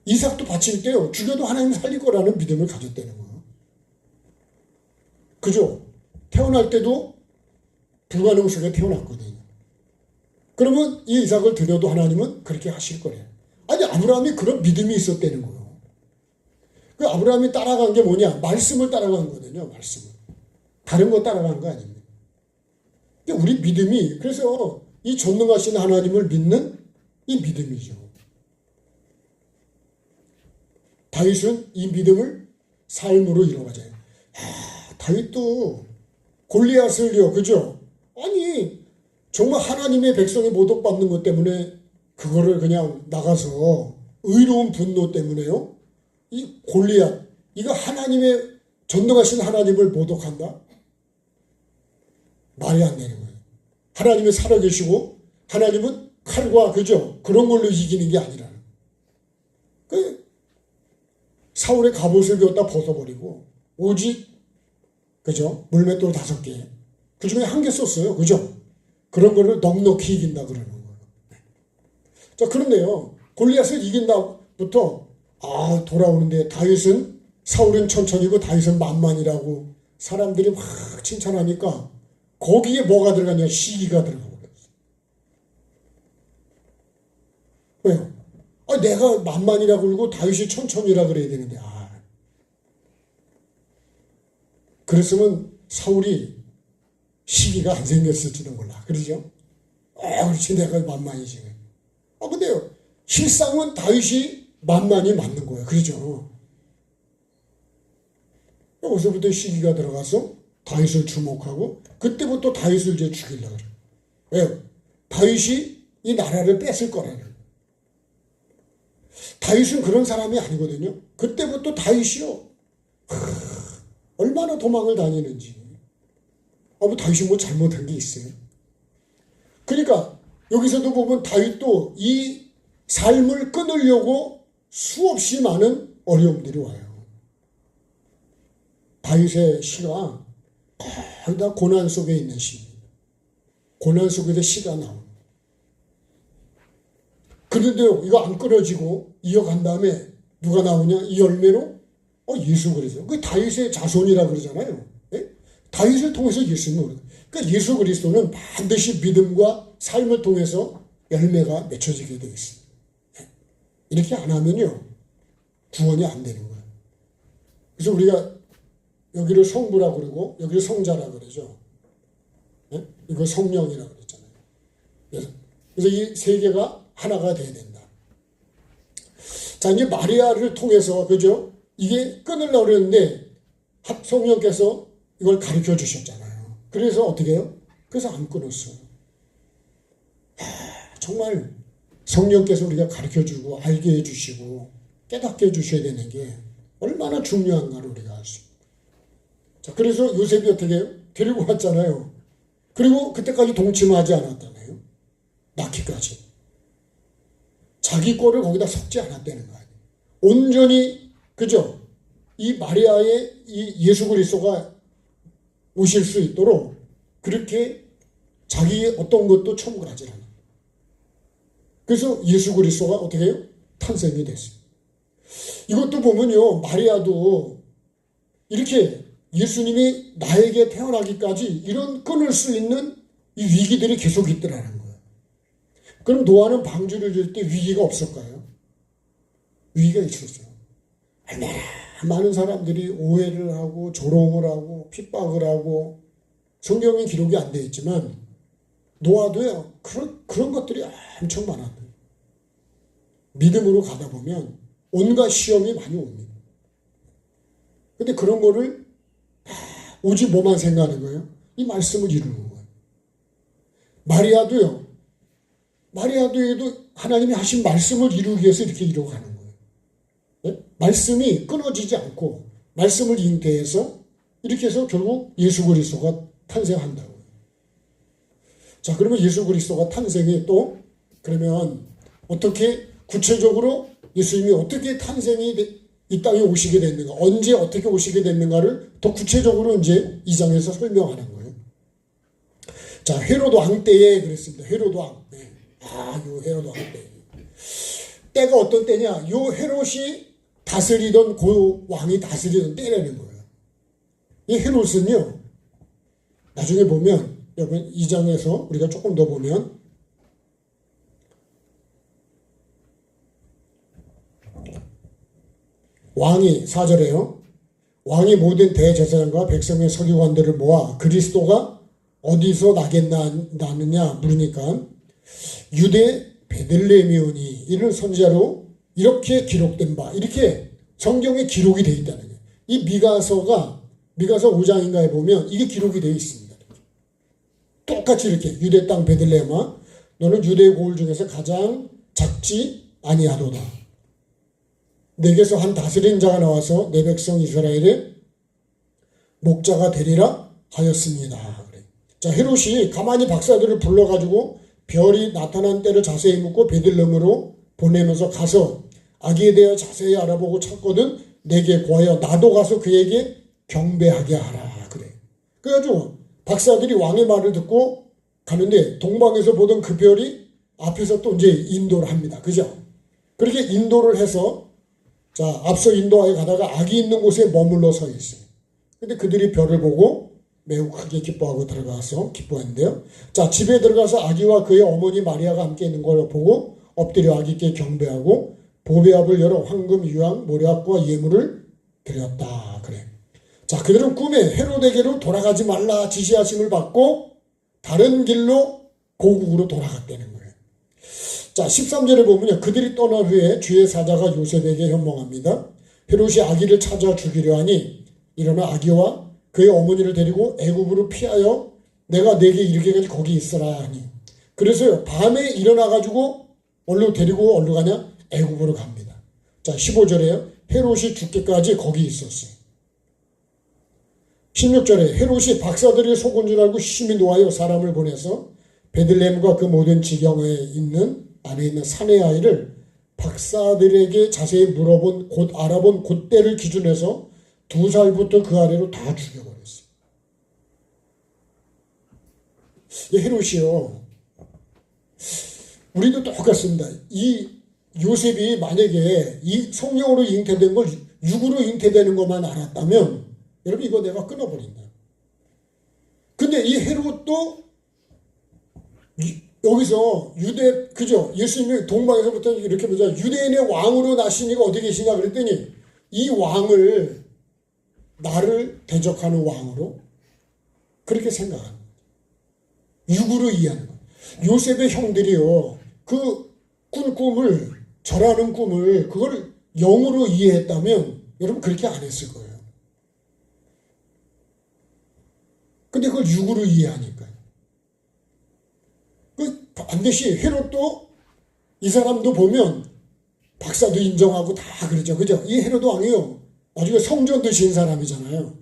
이삭도 바칠 때요, 죽여도 하나님 살릴 거라는 믿음을 가졌다는 거예요. 그죠? 태어날 때도 불가능 속에 태어났거든요. 그러면 이 이삭을 드려도 하나님은 그렇게 하실 거래요. 아니, 아브라함이 그런 믿음이 있었다는 거예요. 그 아브라함이 따라간 게 뭐냐? 말씀을 따라간 거거든요, 말씀을. 다른 거 따라간 거 아닙니다. 근데 우리 믿음이, 그래서 이 전능하신 하나님을 믿는 이 믿음이죠. 다윗은 이 믿음을 삶으로 이루어가잖아요. 다윗도 골리앗을요, 그죠? 아니, 정말 하나님의 백성이 모독받는 것 때문에 그거를 그냥 나가서 의로운 분노 때문에요. 이 골리앗, 이거 하나님의 전능하신 하나님을 모독한다? 말이 안 되는 거예요. 하나님이 살아계시고 하나님은 칼과 그죠? 그런 걸로 이기는 게 아니라. 사울의 갑옷을 갖다 벗어버리고 오직 그죠? 물맷돌 5개. 그 중에 1개 썼어요. 그죠? 그런 거를 넉넉히 이긴다 그러는 거예요. 자, 그런데요. 골리앗을 이긴다부터 돌아오는데 다윗은 사울은 천천히고 다윗은 만만이라고 사람들이 막 칭찬하니까 거기에 뭐가 들어가냐? 시기가 들어가 버렸어요. 왜요? 내가 만만이라고 그러고 다윗이 천천히라 그래야 되는데 그랬으면 사울이 시기가 안 생겼을지도 몰라. 그러죠? 그렇지, 내가 만만이지. 근데요, 실상은 다윗이 만만이 맞는 거예요. 그러죠? 여기서부터 시기가 들어가서 다윗을 주목하고 그때부터 다윗을 이제 죽이려고 그래요. 왜요? 다윗이 이 나라를 뺏을 거라는 거예요. 다윗은 그런 사람이 아니거든요. 그때부터 다윗이요. 얼마나 도망을 다니는지. 다윗이 뭐 잘못한 게 있어요. 그러니까 여기서도 보면 다윗도 이 삶을 끊으려고 수없이 많은 어려움들이 와요. 다윗의 시가 거의 다 고난 속에 있는 시입니다. 고난 속에서 시가 나옵니다. 그런데요, 이거 안 끊어지고 이어간 다음에 누가 나오냐? 이 열매로 예수 그리스도. 그 다윗의 자손이라 그러잖아요. 예? 다윗을 통해서 예수님을 그래요. 그러니까 예수 그리스도는 반드시 믿음과 삶을 통해서 열매가 맺혀지게 되어 있습니다. 예? 이렇게 안 하면요, 구원이 안 되는 거예요. 그래서 우리가 여기를 성부라 그러고 여기를 성자라 그러죠. 예? 이거 성령이라 그랬잖아요. 그래서 이 세 개가 하나가 돼야 된다. 자, 이제 마리아를 통해서, 그죠? 이게 끊으려고 그랬는데, 성령께서 이걸 가르쳐 주셨잖아요. 그래서 어떻게 해요? 그래서 안 끊었어요. 정말 성령께서 우리가 가르쳐 주고, 알게 해 주시고, 깨닫게 해 주셔야 되는 게 얼마나 중요한가를 우리가 알 수 있습니다. 자, 그래서 요셉이 어떻게 해요? 데리고 왔잖아요. 그리고 그때까지 동침하지 않았다네요. 낳기까지. 자기 거를 거기다 섞지 않았다는 거 아니에요. 온전히, 그죠? 이 마리아의 이 예수 그리스도가 오실 수 있도록 그렇게 자기 어떤 것도 첨부를 하지 않아요. 그래서 예수 그리스도가 어떻게 해요? 탄생이 됐어요. 이것도 보면요, 마리아도 이렇게 예수님이 나에게 태어나기까지 이런 끊을 수 있는 이 위기들이 계속 있더라는 거예요. 그럼 노아는 방주를 질 때 위기가 없을까요? 위기가 있었어요. 얼마나 많은 사람들이 오해를 하고 조롱을 하고 핍박을 하고 성경에 기록이 안 되어 있지만 노아도요, 그런 것들이 엄청 많았어요. 믿음으로 가다 보면 온갖 시험이 많이 옵니다. 근데 그런 거를 오직 뭐만 생각하는 거예요? 이 말씀을 이루는 거예요. 마리아도에도 하나님이 하신 말씀을 이루기 위해서 이렇게 이루어가는 거예요. 네? 말씀이 끊어지지 않고 말씀을 잉태해서 이렇게 해서 결국 예수 그리스도가 탄생한다고요. 자, 그러면 예수 그리스도가 탄생이 또 그러면 어떻게 구체적으로 예수님이 어떻게 탄생이 이 땅에 오시게 됐는가, 언제 어떻게 오시게 됐는가를 더 구체적으로 이제 2장에서 설명하는 거예요. 자, 헤로드 왕 때에 그랬습니다. 헤로드 왕. 네. 요 헤로드 왕 때. 때가 어떤 때냐? 요 헤롯이 다스리던 그 왕이 다스리던 때라는 거예요. 이 헤롯은요, 나중에 보면 여러분 2장에서 우리가 조금 더 보면 왕이 4절에요. 왕이 모든 대제사장과 백성의 서기관들을 모아 그리스도가 어디서 나느냐 물으니까 유대 베들레헴이오니 이런 선지자로 이렇게 기록된 바, 이렇게 성경에 기록이 되어 있다는 거예요. 이 미가서 5장인가에 보면 이게 기록이 되어 있습니다. 똑같이 이렇게 유대 땅 베들레헴아 너는 유대의 고을 중에서 가장 작지 아니하도다. 내게서 한 다스린 자가 나와서 내 백성 이스라엘의 목자가 되리라 하였습니다. 그래. 자, 헤롯이 가만히 박사들을 불러가지고 별이 나타난 때를 자세히 묻고 베들레헴으로 보내면서 가서 아기에 대해 자세히 알아보고 찾거든 내게 구하여 나도 가서 그에게 경배하게 하라. 그래. 그래가지고 박사들이 왕의 말을 듣고 가는데 동방에서 보던 그 별이 앞에서 또 이제 인도를 합니다. 그죠? 그렇게 인도를 해서 자, 앞서 인도하여 가다가 아기 있는 곳에 머물러 서 있어요. 근데 그들이 별을 보고 매우 크게 기뻐하고 들어가서 기뻐했는데요. 자, 집에 들어가서 아기와 그의 어머니 마리아가 함께 있는 걸 보고 엎드려 아기께 경배하고 보배압을 열어 황금, 유황, 모략과 예물을 드렸다. 그래. 자, 그들은 꿈에 헤롯에게로 돌아가지 말라 지시하심을 받고 다른 길로 고국으로 돌아갔다는 거예요. 자, 13절에 보면요. 그들이 떠난 후에 주의 사자가 요셉에게 현몽합니다. 헤롯이 아기를 찾아 죽이려 하니 일어나 아기와 그의 어머니를 데리고 애굽으로 피하여 내가 내게 이르기까지 거기 있으라 하니. 그래서 밤에 일어나가지고 얼른 데리고 얼른 가냐? 애굽으로 갑니다. 자, 15절에요. 헤롯이 죽기까지 거기 있었어요. 16절에 헤롯이 박사들이 속은 줄 알고 심히 노하여 사람을 보내서 베들레헴과 그 모든 지경에 있는 안에 있는 사내 아이를 박사들에게 자세히 물어본 알아본 그때를 기준해서 2살부터 그 아래로 다 죽여버렸어요. 이 헤롯이요. 우리도 똑같습니다. 이 요셉이 만약에 이 성령으로 잉태된 걸 육으로 잉태되는 것만 알았다면 여러분 이거 내가 끊어버린다. 근데 이 헤롯도 여기서 유대, 그죠? 예수님이 동방에서부터 이렇게 보자. 유대인의 왕으로 나신 이가 어디 계시냐 그랬더니 이 왕을 나를 대적하는 왕으로 그렇게 생각하는 거예요. 육으로 이해하는 거예요. 요셉의 형들이요. 그 꿈을, 절하는 꿈을 그걸 영으로 이해했다면 여러분 그렇게 안 했을 거예요. 근데 그걸 육으로 이해하니까요. 반드시 헤롯도 이 사람도 보면 박사도 인정하고 다 그러죠. 그죠? 이 헤롯 왕이요. 나중에 성전도 지은 사람이잖아요.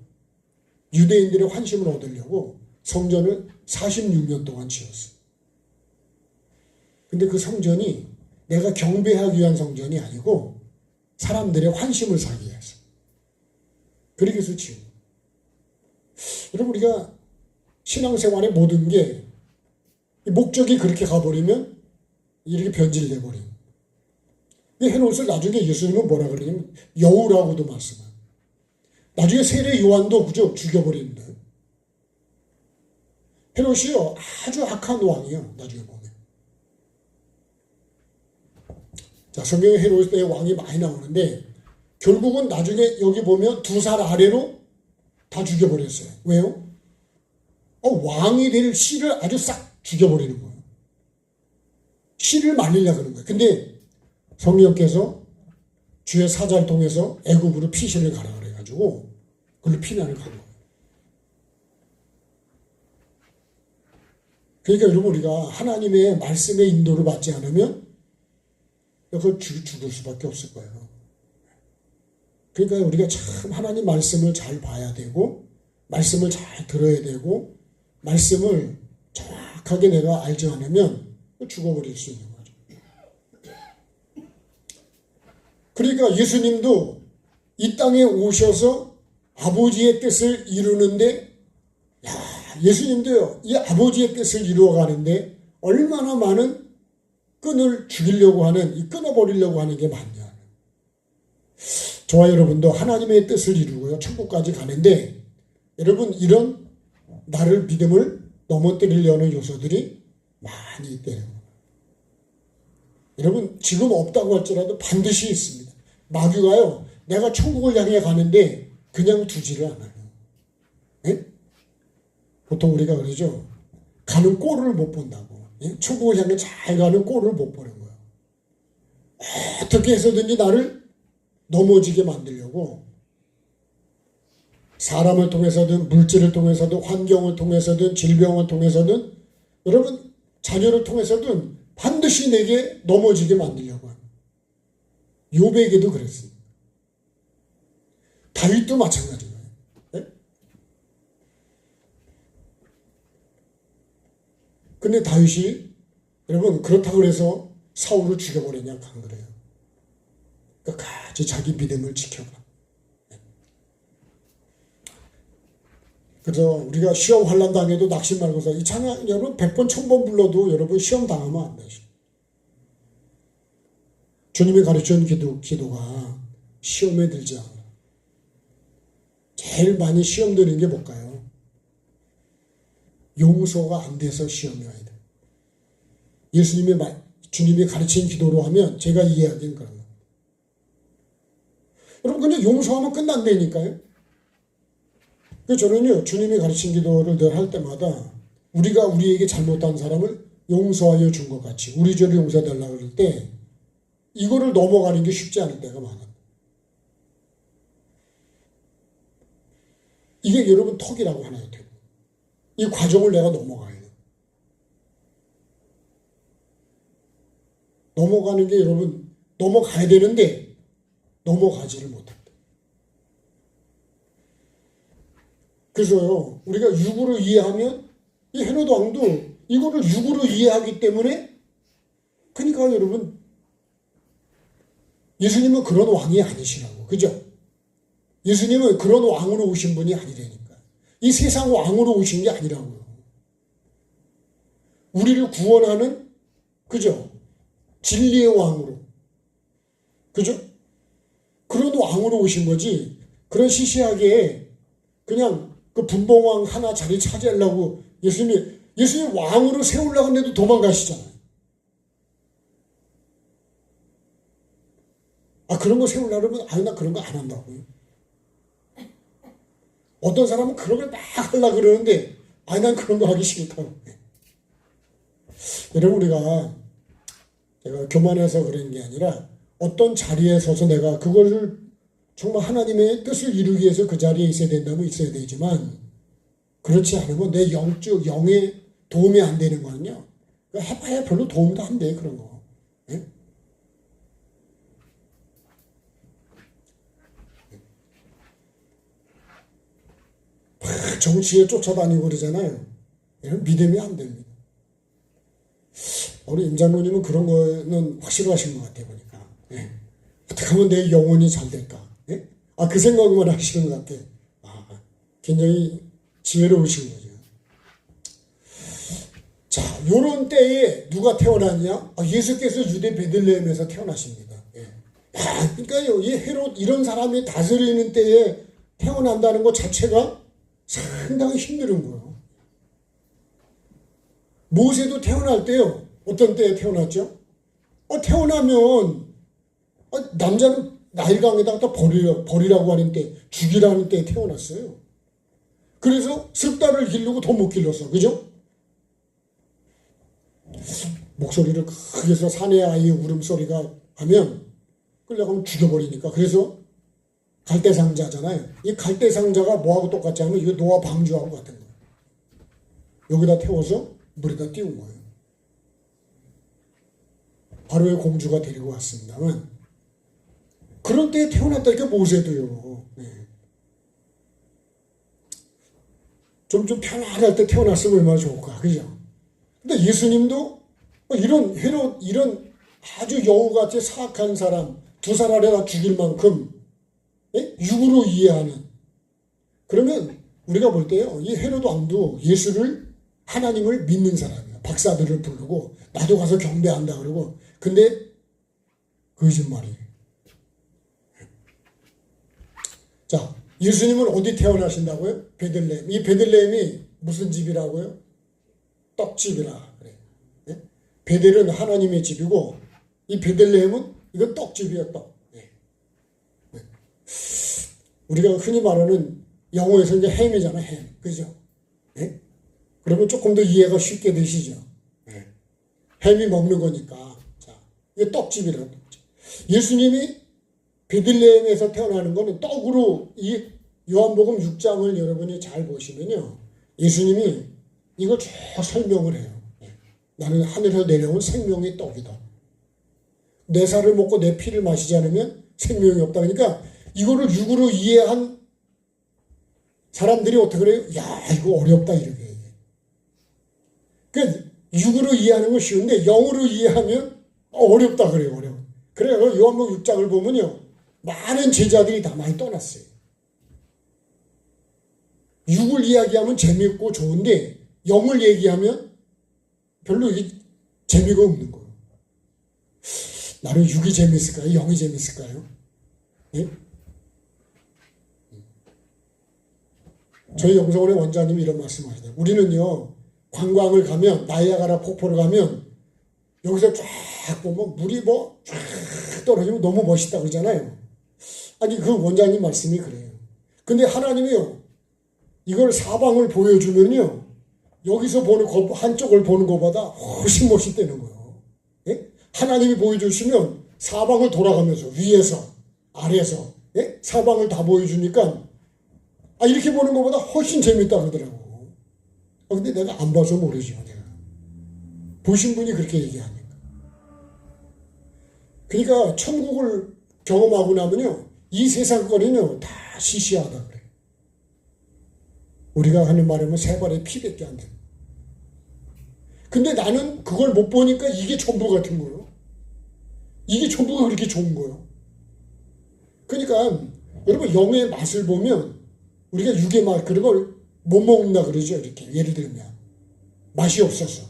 유대인들의 환심을 얻으려고 성전을 46년 동안 지었어요. 근데 그 성전이 내가 경배하기 위한 성전이 아니고 사람들의 환심을 사기 위해서. 그렇게 해서 지은 거예요. 여러분 우리가 신앙생활의 모든 게 목적이 그렇게 가버리면 이렇게 변질돼 버려요. 헤롯을 나중에 예수님은 뭐라 그러냐면 여우라고도 말씀해요. 나중에 세례 요한도 그죠? 죽여버리는데. 헤롯이요 아주 악한 왕이요. 나중에 보면. 자, 성경에 헤롯의 왕이 많이 나오는데 결국은 나중에 여기 보면 2살 아래로 다 죽여버렸어요. 왜요? 왕이 될 씨를 아주 싹 죽여버리는 거예요. 씨를 말리려고 하는 거예요. 근데 성령께서 주의 사자를 통해서 애굽으로 피신을 가라 그래가지고 그걸로 피난을 간 거예요. 그러니까 여러분 우리가 하나님의 말씀의 인도를 받지 않으면 그걸 죽을 수밖에 없을 거예요. 그러니까 우리가 참 하나님 말씀을 잘 봐야 되고 말씀을 잘 들어야 되고 말씀을 정확하게 내가 알지 않으면 죽어버릴 수 있는 거죠. 그러니까 예수님도 이 땅에 오셔서 아버지의 뜻을 이루는데 예수님도요 이 아버지의 뜻을 이루어가는데 얼마나 많은 끈을 죽이려고 하는 이 끊어버리려고 하는 게 많냐. 저와 여러분도 하나님의 뜻을 이루고요 천국까지 가는데 여러분 이런 나를 믿음을 넘어뜨리려는 요소들이 많이 있대요. 여러분 지금 없다고 할지라도 반드시 있습니다. 마귀가요 내가 천국을 향해 가는데 그냥 두지를 않아요. 네? 보통 우리가 그러죠. 가는 꼴을 못 본다고. 예? 천국을 향해 잘 가는 꼴을 못 보는 거예요. 어떻게 해서든지 나를 넘어지게 만들려고 사람을 통해서든 물질을 통해서든 환경을 통해서든 질병을 통해서든 여러분 자녀를 통해서든 반드시 내게 넘어지게 만들려고 합니다. 욥에게도 그랬습니다. 다윗도 마찬가지예요. 네? 근데 다윗이 여러분 그렇다고 해서 사울을 죽여버리냐 안 그래요. 끝까지 자기 믿음을 지켜가. 그래서 우리가 시험 환난 당해도 낙심 말고서 이 찬양 여러분 100번 1000번 불러도 여러분 시험 당하면 안 되죠. 주님이 가르쳐준 기도가 시험에 들지 않아. 제일 많이 시험 드는 게 뭘까요? 용서가 안 돼서 시험이 와야 돼. 주님이 가르친 기도로 하면 제가 이해하기는 그런 거예요. 여러분 그냥 용서하면 끝난다니까요. 저는요 주님이 가르친 기도를 늘 할 때마다 우리가 우리에게 잘못한 사람을 용서하여 준 것 같이 우리 죄를 용서해달라고 그럴 때 이거를 넘어가는 게 쉽지 않을 때가 많아요. 이게 여러분 턱이라고 하나요? 이 과정을 내가 넘어가야 돼요. 넘어가는 게 여러분 넘어가야 되는데 넘어가지를 못합니다. 그래서요 우리가 육으로 이해하면 이 헤롯 왕도 이거를 육으로 이해하기 때문에 그러니까 여러분 예수님은 그런 왕이 아니시라고. 그죠? 예수님은 그런 왕으로 오신 분이 아니라니까. 이 세상 왕으로 오신 게 아니라고요. 우리를 구원하는 그죠? 진리의 왕으로. 그죠? 그런 왕으로 오신 거지. 그런 시시하게 그냥 그 분봉왕 하나 자리 차지하려고 예수님 왕으로 세우려고 했는데도 도망가시잖아요. 그런 거 세우려면 나 그런 거 안 한다고요. 어떤 사람은 그런 걸 막 하려고 그러는데 난 그런 거 하기 싫다고. 여러분 우리가 제가 교만해서 그런 게 아니라 어떤 자리에 서서 내가 그거를 정말 하나님의 뜻을 이루기 위해서 그 자리에 있어야 된다면 있어야 되지만 그렇지 않으면 내 영에 도움이 안 되는 거는요. 해봐야 별로 도움도 안 돼 그런 거. 네? 정치에 쫓아다니고 그러잖아요. 이런 믿음이 안 됩니다. 우리 임 장로님은 그런 거는 확실하신 것 같아요 보니까. 네. 어떻게 하면 내 영혼이 잘 될까? 네? 그 생각만 하시는 것 같아. 굉장히 지혜로우신 거죠. 자, 요런 때에 누가 태어났냐? 예수께서 유대 베들레헴에서 태어나십니다. 예. 그러니까요, 이 헤롯 이런 사람이 다스리는 때에 태어난다는 것 자체가 상당히 힘든 거예요. 모세도 태어날 때요, 어떤 때에 태어났죠? 태어나면 남자는 나일강에다가 버리라고 하는 때, 죽이라는 때에 태어났어요. 그래서 석 달을 기르고 더 못 길렀어. 그죠? 목소리를 크게 해서 사내 아이의 울음소리가 하면 끌려가면 죽여버리니까. 그래서 갈대상자잖아요. 이 갈대상자가 뭐하고 똑같지 않으면 이거 노아 방주하고 같은 거예요. 여기다 태워서 물에다 띄운 거예요. 바로의 공주가 데리고 왔습니다만 그런 때에 태어났다니까 모세도요. 네. 좀 편안할 때 태어났으면 얼마나 좋을까. 그죠? 근데 예수님도 이런 헤롯, 이런 아주 여우같이 사악한 사람, 두 살 아래다 죽일 만큼 육으로 이해하는. 그러면 우리가 볼 때요, 이 헤롯 왕도 예수를, 하나님을 믿는 사람이에요. 박사들을 부르고 나도 가서 경배한다 그러고. 근데 거짓말이에요. 자, 예수님은 어디 태어나신다고요? 베들레헴. 이 베들레헴이 무슨 집이라고요? 떡집이라 그래요. 네? 베델은 하나님의 집이고 이 베들레헴은 이건 떡집이에요. 떡. 네. 네. 우리가 흔히 말하는 영어에서 이제 햄이잖아. 햄. 그죠? 네? 그러면 조금 더 이해가 쉽게 되시죠? 네. 햄이 먹는 거니까. 자, 이게 떡집이라. 떡집. 예수님이 베들레헴에서 태어나는 거는 떡으로, 이 요한복음 6장을 여러분이 잘 보시면요, 예수님이 이걸 쭉 설명을 해요. 나는 하늘에서 내려온 생명의 떡이다. 내 살을 먹고 내 피를 마시지 않으면 생명이 없다. 그러니까 이거를 육으로 이해한 사람들이 어떻게 그래요? 야, 이거 어렵다 이렇게. 그러니까 육으로 이해하는 건 쉬운데 영으로 이해하면 어렵다 그래요. 어려워. 그래서 요한복음 6장을 보면요, 많은 제자들이 다 많이 떠났어요. 육을 이야기하면 재미있고 좋은데 영을 얘기하면 별로 재미가 없는 거예요. 나는 육이 재미있을까요? 영이 재미있을까요? 네? 저희 영성원의 원장님이 이런 말씀 하시더라고요. 우리는요, 관광을 가면, 나이아가라 폭포를 가면 여기서 쫙 보면 물이 쫙 떨어지면 너무 멋있다 그러잖아요. 아니, 그 원장님 말씀이 그래요. 근데 하나님이요, 이걸 사방을 보여주면요, 여기서 보는 것, 한쪽을 보는 것보다 훨씬 멋있다는 거예요. 예? 하나님이 보여주시면 사방을 돌아가면서 위에서 아래에서 사방을 다 보여주니까 이렇게 보는 것보다 훨씬 재밌다 그러더라고. 근데 내가 안 봐서 모르죠. 내가 보신 분이 그렇게 얘기하니까. 그러니까 천국을 경험하고 나면요, 이 세상 거리는 다 시시하다 그래. 우리가 하는 말하면 세 발의 피밖에 안 돼. 근데 나는 그걸 못 보니까 이게 전부 같은 거예요. 이게 전부가 그렇게 좋은 거예요. 그러니까 여러분, 영의 맛을 보면 우리가 육의 맛, 그런 걸 못 먹는다 그러죠. 이렇게 예를 들면 맛이 없어서.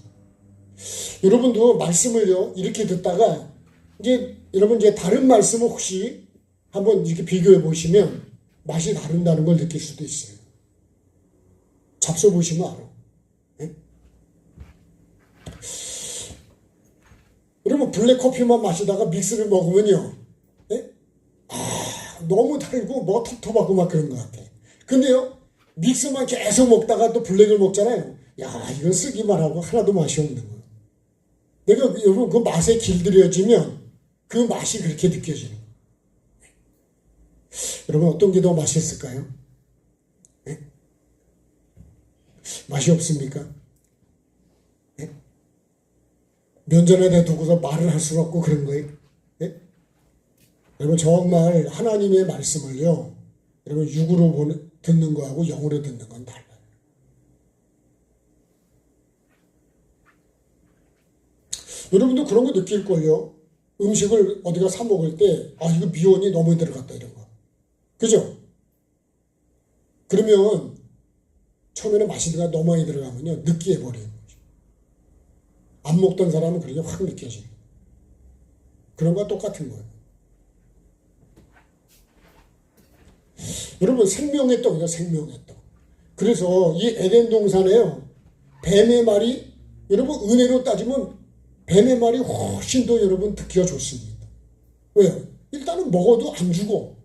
여러분도 말씀을요, 이렇게 듣다가 이제 여러분 이제 다른 말씀을 혹시 한번 이렇게 비교해 보시면 맛이 다른다는 걸 느낄 수도 있어요. 잡숴 보시면 알아. 네? 여러분, 블랙커피만 마시다가 믹스를 먹으면요, 네? 너무 달고 뭐 텁텁하고 막 그런 것 같아. 근데요, 믹스만 계속 먹다가 또 블랙을 먹잖아요. 야, 이건 쓰기만 하고 하나도 맛이 없는 거예요. 내가 여러분 그 맛에 길들여지면 그 맛이 그렇게 느껴지는 거예요. 여러분, 어떤 게 더 맛있을까요? 네? 맛이 없습니까? 네? 면전에 두고서 말을 할 수는 없고 그런 거예요. 네? 여러분, 정말 하나님의 말씀을요, 여러분 육으로 듣는 거하고 영으로 듣는 건 달라요. 여러분도 그런 거 느낄걸요. 음식을 어디가 사 먹을 때 이거 미원이 너무 들어갔다 이런 거. 그죠? 그러면 처음에는 맛있다가 너무 많이 들어가면요 느끼해버리는 거죠. 안 먹던 사람은 그렇게 확 느껴집니다. 그런 거와 똑같은 거예요. 여러분 생명의 떡이죠. 생명의 떡. 그래서 이 에덴 동산에요 뱀의 말이 여러분 은혜로 따지면 뱀의 말이 훨씬 더 여러분 듣기가 좋습니다. 왜요? 일단은 먹어도 안 죽어.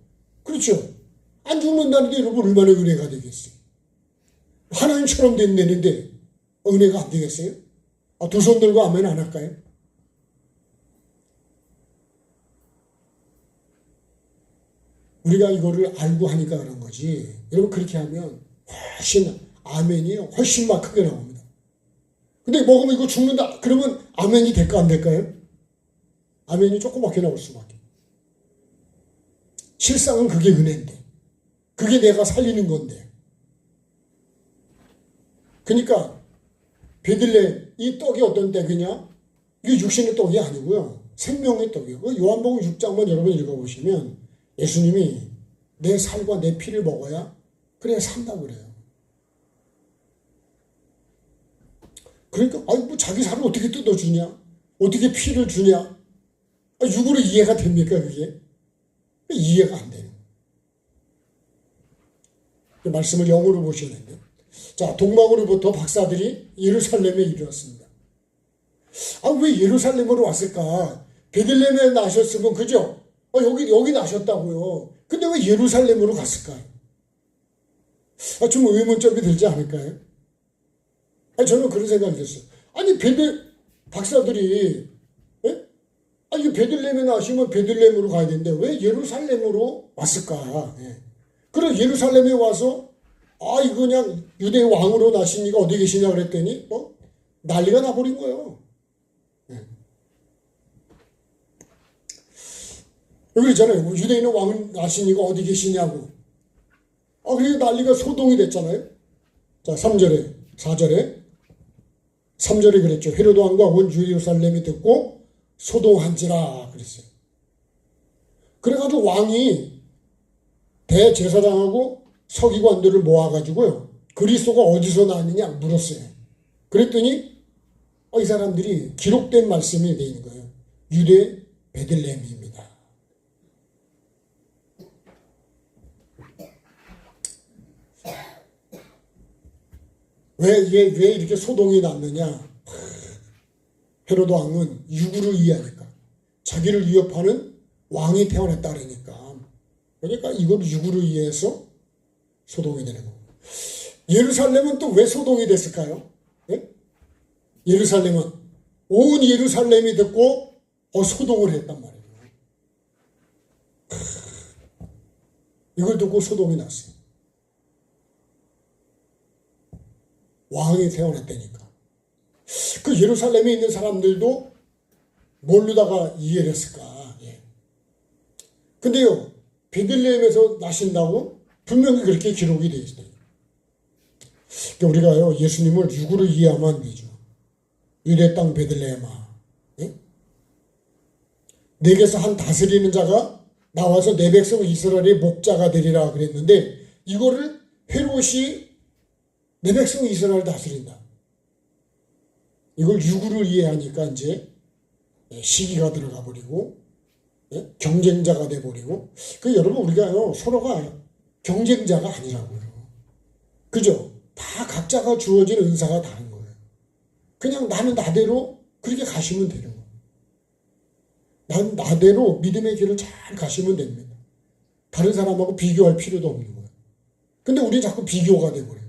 그렇죠? 안 죽는다는데 여러분 얼마나 은혜가 되겠어요? 하나님처럼 된다는데 은혜가 안 되겠어요? 두 손 들고 아멘 안 할까요? 우리가 이거를 알고 하니까 그런 거지. 여러분 그렇게 하면 훨씬 아멘이 훨씬 막 크게 나옵니다. 근데 먹으면 이거 죽는다. 그러면 아멘이 될까 안 될까요? 아멘이 조그맣게 나올 수밖에. 실상은 그게 은혜인데. 그게 내가 살리는 건데. 그러니까 베들레헴 이 떡이 어떤 떡이냐? 이게 육신의 떡이 아니고요. 생명의 떡이에요. 요한복음 6장만 여러분 읽어보시면 예수님이 내 살과 내 피를 먹어야 그래야 산다고 그래요. 그러니까 뭐 자기 살을 어떻게 뜯어주냐? 어떻게 피를 주냐? 육으로 이해가 됩니까 그게? 이해가 안 돼요. 말씀을 영어로 보셔야 되는데 자 동방으로부터 박사들이 예루살렘에 이르렀습니다. 왜 예루살렘으로 왔을까? 베들레헴에 나셨으면 그죠? 여기 나셨다고요. 근데 왜 예루살렘으로 갔을까요? 좀 의문점이 들지 않을까요? 저는 그런 생각이 들었어요. 박사들이 이게 베들레헴에 나시면 베들레헴으로 가야 되는데 왜 예루살렘으로 왔을까? 그럼 예루살렘에 와서 이거 그냥 유대 왕으로 나신 이가 어디 계시냐 그랬더니 난리가 나버린 거예요. 여기 있잖아요. 유대인은 왕 나신 이가 어디 계시냐고. 그래서 난리가 소동이 됐잖아요. 자 3절에 4절에 3절에 그랬죠. 헤로드 왕과 온 예루살렘이 듣고 소동한지라 그랬어요. 그래가지고 왕이 대제사장하고 서기관들을 모아가지고요. 그리스도가 어디서 나왔느냐 물었어요. 그랬더니 이 사람들이 기록된 말씀이 되어 있는 거예요. 유대 베들레헴입니다. 왜 이렇게 소동이 났느냐? 헤로드 왕은 육으로 이해하니까 자기를 위협하는 왕이 태어났다 그러니까 이걸 육으로 이해해서 소동이 되는 거고. 예루살렘은 또 왜 소동이 됐을까요? 예루살렘은 온 예루살렘이 듣고 소동을 했단 말이에요. 이걸 듣고 소동이 났어요. 왕이 태어났다니까. 그 예루살렘에 있는 사람들도 모르다가 이해를 했을까? 근데요, 베들레헴에서 나신다고 분명히 그렇게 기록이 되어 있어요. 그러니까 우리가요, 예수님을 육으로 이해하면 안 되죠. 유대 땅 베들레헴아. 내게서 한 다스리는 자가 나와서 내 백성 이스라엘의 목자가 되리라 그랬는데 이거를 헤롯이 내 백성 이스라엘 다스린다. 이걸 육으로 이해하니까 이제 시기가 들어가 버리고 경쟁자가 돼 버리고 여러분 우리가요 서로가 경쟁자가 아니라고요. 그죠? 다 각자가 주어진 은사가 다른 거예요. 그냥 나는 나대로 그렇게 가시면 되는 거예요. 난 나대로 믿음의 길을 잘 가시면 됩니다. 다른 사람하고 비교할 필요도 없는 거예요. 근데 우리 자꾸 비교가 돼 버려요.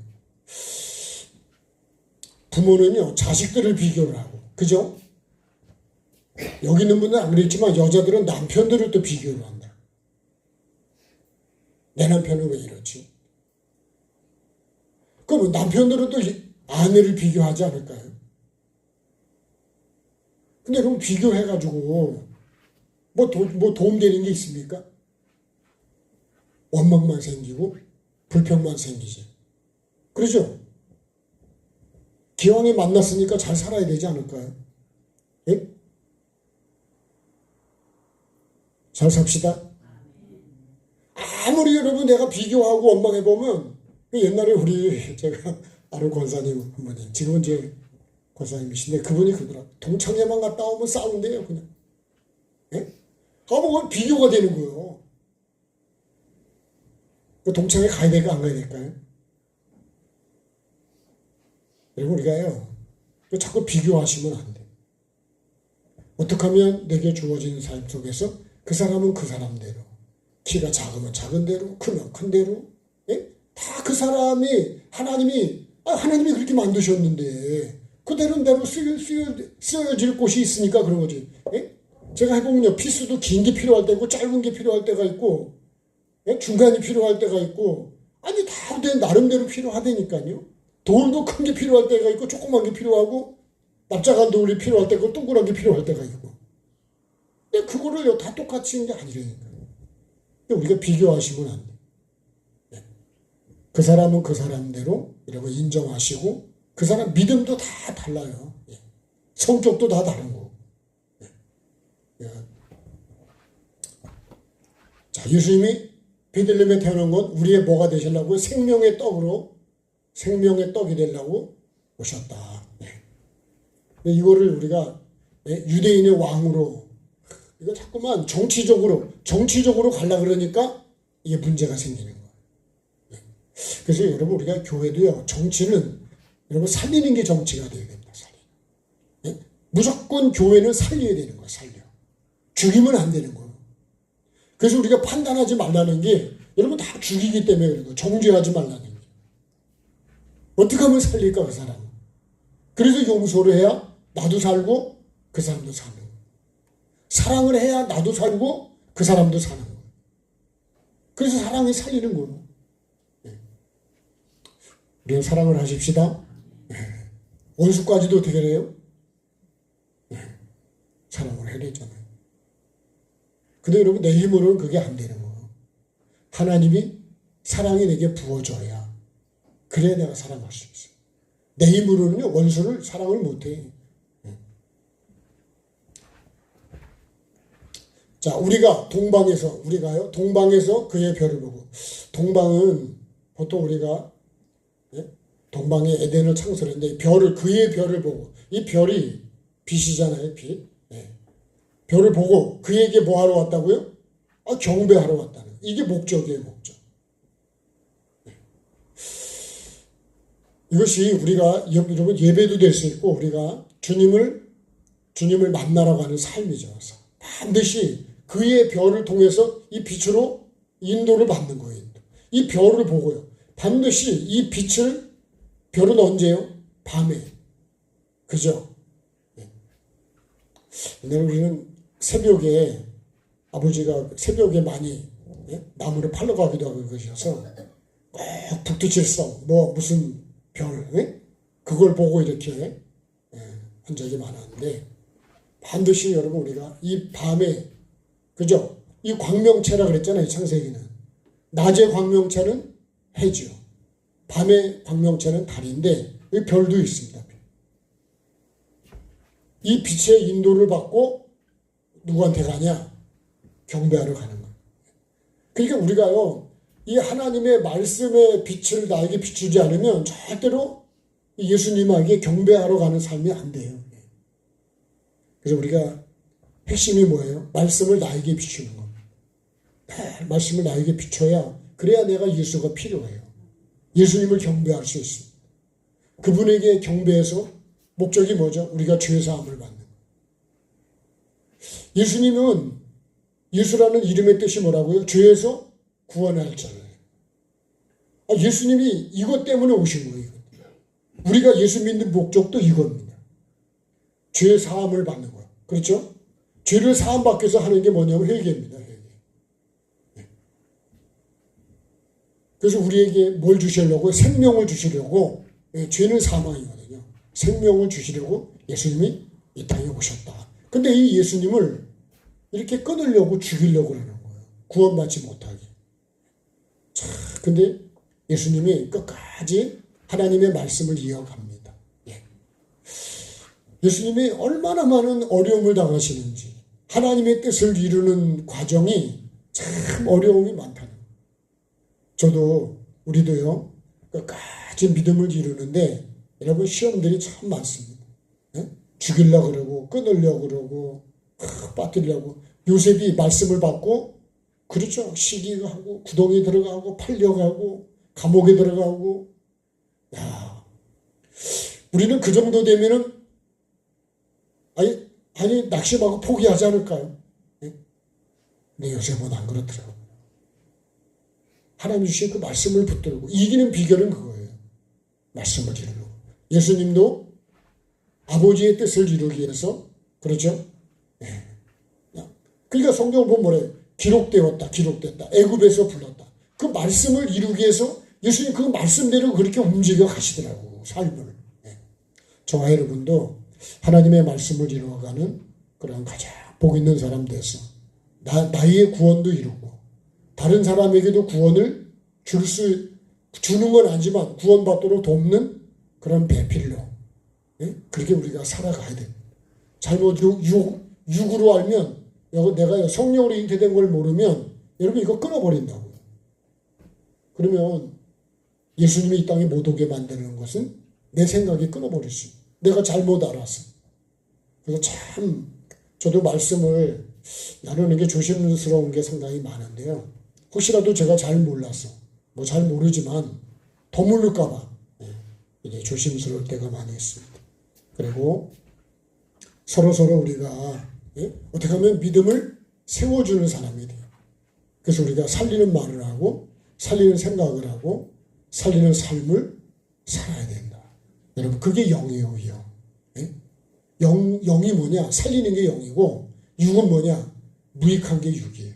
부모는요 자식들을 비교를 하고 그죠? 여기 있는 분은 안 그랬지만 여자들은 남편들을 또 비교를 한다. 내 남편은 왜 이러지? 그럼 남편들은 또 아내를 비교하지 않을까요? 근데 그럼 비교해가지고 뭐 도움되는 게 있습니까? 원망만 생기고 불평만 생기지. 그러죠? 기왕에 만났으니까 잘 살아야 되지 않을까요? 예? 잘 삽시다. 아무리 여러분 내가 비교하고 원망해보면, 옛날에 제가 아는 권사님 한 분이, 지금은 이제 권사님이신데, 그분이 그러더라고요. 동창회만 갔다 오면 싸운대요, 그냥. 예? 그건 비교가 되는 거예요. 동창회 가야 될까, 안 가야 될까요? 여러분, 우리가요, 자꾸 비교하시면 안 돼요. 어떻게 하면 내게 주어진 삶 속에서 그 사람은 그 사람대로, 키가 작으면 작은 대로, 크면 큰 대로, 예? 다 그 사람이 하나님이 그렇게 만드셨는데 그대로 쓰여질 곳이 있으니까 그런 거지. 예? 제가 해보면요, 피스도 긴 게 필요할 때고 짧은 게 필요할 때가 있고, 예? 중간이 필요할 때가 있고, 아니 다 나름대로 필요하다니까요. 돌도 큰 게 필요할 때가 있고 조그만 게 필요하고, 납작한 돌이 필요할 때고 동그란 게 필요할 때가 있고. 근데 그거를 다 똑같이 있는 게 아니라니까요. 우리가 비교하시면 안 돼요. 그 사람은 그 사람대로 이라고 인정하시고, 그 사람 믿음도 다 달라요. 성격도 다 다른 거고. 자, 예수님이 베들레헴에 태어난 건 우리의 뭐가 되시려고? 생명의 떡이 되려고 오셨다. 이거를 우리가 유대인의 왕으로, 이거 자꾸만 정치적으로 가려 그러니까 이게 문제가 생기는 거예요. 그래서 여러분, 우리가 교회도요, 정치는 여러분 살리는 게 정치가 되어야 됩니다. 무조건 교회는 살려야 되는 거예요. 죽이면 안 되는 거예요. 그래서 우리가 판단하지 말라는 게, 여러분 다 죽이기 때문에 그런 거예요. 정죄하지 말라는 게. 어떻게 하면 살릴까, 그 사람은. 그래서 용서를 해야 나도 살고 그 사람도 사는 거예요. 사랑을 해야 나도 살고 그 사람도 사는 거예요. 그래서 사랑이 살리는 거예요. 우리는 사랑을 하십시다. 원수까지도 어떻게 해요? 사랑을 해야 되잖아요. 근데 여러분, 내 힘으로는 그게 안 되는 거예요. 하나님이 사랑이 내게 부어져야, 그래야 내가 사랑할 수 있어요. 내 힘으로는요, 원수를 사랑을 못해. 자, 우리가요, 동방에서 그의 별을 보고, 동방은 보통 우리가, 동방에 에덴을 창설했는데, 그의 별을 보고, 이 별이 빛이잖아요, 빛. 별을 보고 그에게 뭐 하러 왔다고요? 경배하러 왔다는. 이게 목적이에요, 목적. 이것이 우리가 여러분 예배도 될 수 있고, 우리가 주님을 만나러 가는 삶이죠. 반드시 그의 별을 통해서 이 빛으로 인도를 받는 거예요. 이 별을 보고요. 반드시 이 별은 언제요? 밤에. 그죠? 옛날에 우리는 새벽에, 아버지가 새벽에 많이 나무를 팔러 가기도 하고 그러셔서 꼭 북두칠성 무슨 별, 그걸 보고 이렇게 한 적이 많았는데, 반드시 여러분 우리가 이 밤에, 그죠? 이 광명체라 그랬잖아요, 창세기는. 낮의 광명체는 해죠. 밤의 광명체는 달인데, 이 별도 있습니다. 이 빛의 인도를 받고 누구한테 가냐? 경배하러 가는 거예요. 그러니까 우리가요, 이 하나님의 말씀의 빛을 나에게 비추지 않으면 절대로 예수님에게 경배하러 가는 삶이 안 돼요. 그래서 우리가 핵심이 뭐예요? 말씀을 나에게 비추는 겁니다. 말씀을 나에게 비춰야, 그래야 내가 예수가 필요해요. 예수님을 경배할 수 있습니다. 그분에게 경배해서 목적이 뭐죠? 우리가 죄사함을 받는 거예요. 예수라는 이름의 뜻이 뭐라고요? 죄에서 구원할 자예요. 예수님이 이것 때문에 오신 거예요. 우리가 예수 믿는 목적도 이겁니다. 죄 사함을 받는 거예요. 그렇죠? 죄를 사함 받기 위해서 하는 게 뭐냐면 회개입니다. 회개. 그래서 우리에게 뭘 주시려고? 생명을 주시려고. 죄는 사망이거든요. 생명을 주시려고 예수님이 이 땅에 오셨다. 근데 이 예수님을 이렇게 끊으려고, 죽이려고 하는 거예요. 구원받지 못하게. 자, 근데 예수님이 끝까지 하나님의 말씀을 이어갑니다. 예수님이 얼마나 많은 어려움을 당하시는지, 하나님의 뜻을 이루는 과정이 참 어려움이 많다는 거예요. 우리도요, 끝까지 믿음을 이루는데, 여러분, 시험들이 참 많습니다. 예? 죽이려고 그러고, 끊으려고 그러고, 빠뜨리려고. 요셉이 말씀을 받고, 그렇죠. 시기하고, 구덩이 들어가고, 팔려가고, 감옥에 들어가고, 야, 우리는 그 정도 되면은, 아니, 낙심하고 포기하지 않을까요? 예? 근데 요셉은 안 그렇더라고요. 하나님 주신 그 말씀을 붙들고, 이기는 비결은 그거예요. 말씀을 이루고. 예수님도 아버지의 뜻을 이루기 위해서, 그렇죠? 예. 그러니까 성경을 보면 뭐래요? 기록됐다. 애굽에서 불렀다. 그 말씀을 이루기 위해서 예수님 그 말씀대로 그렇게 움직여 가시더라고, 삶을. 예. 저와 여러분도 하나님의 말씀을 이루어가는 그런 가장 복 있는 사람 돼서 나의 구원도 이루고 다른 사람에게도 구원을 주는 건 아니지만 구원받도록 돕는 그런 배필로, 예? 그렇게 우리가 살아가야 돼. 잘못 육으로 알면, 내가 성령으로 잉태된 걸 모르면 여러분 이거 끊어버린다고요. 그러면 예수님이 이 땅에 못 오게 만드는 것은 내 생각이 끊어버릴 수 있어요. 내가 잘못 알아서. 그래서 참 저도 말씀을 나누는 게 조심스러운 게 상당히 많은데요. 혹시라도 제가 잘 몰라서, 잘 모르지만 더 모를까봐 이제 조심스러울 때가 많이 있습니다. 그리고 서로 우리가 어떻게 하면 믿음을 세워주는 사람이 돼요. 그래서 우리가 살리는 말을 하고 살리는 생각을 하고 살리는 삶을 살아야 된다. 여러분 그게 영이에요. 영. 영이 뭐냐? 살리는 게 영이고 육은 뭐냐? 무익한 게 육이에요.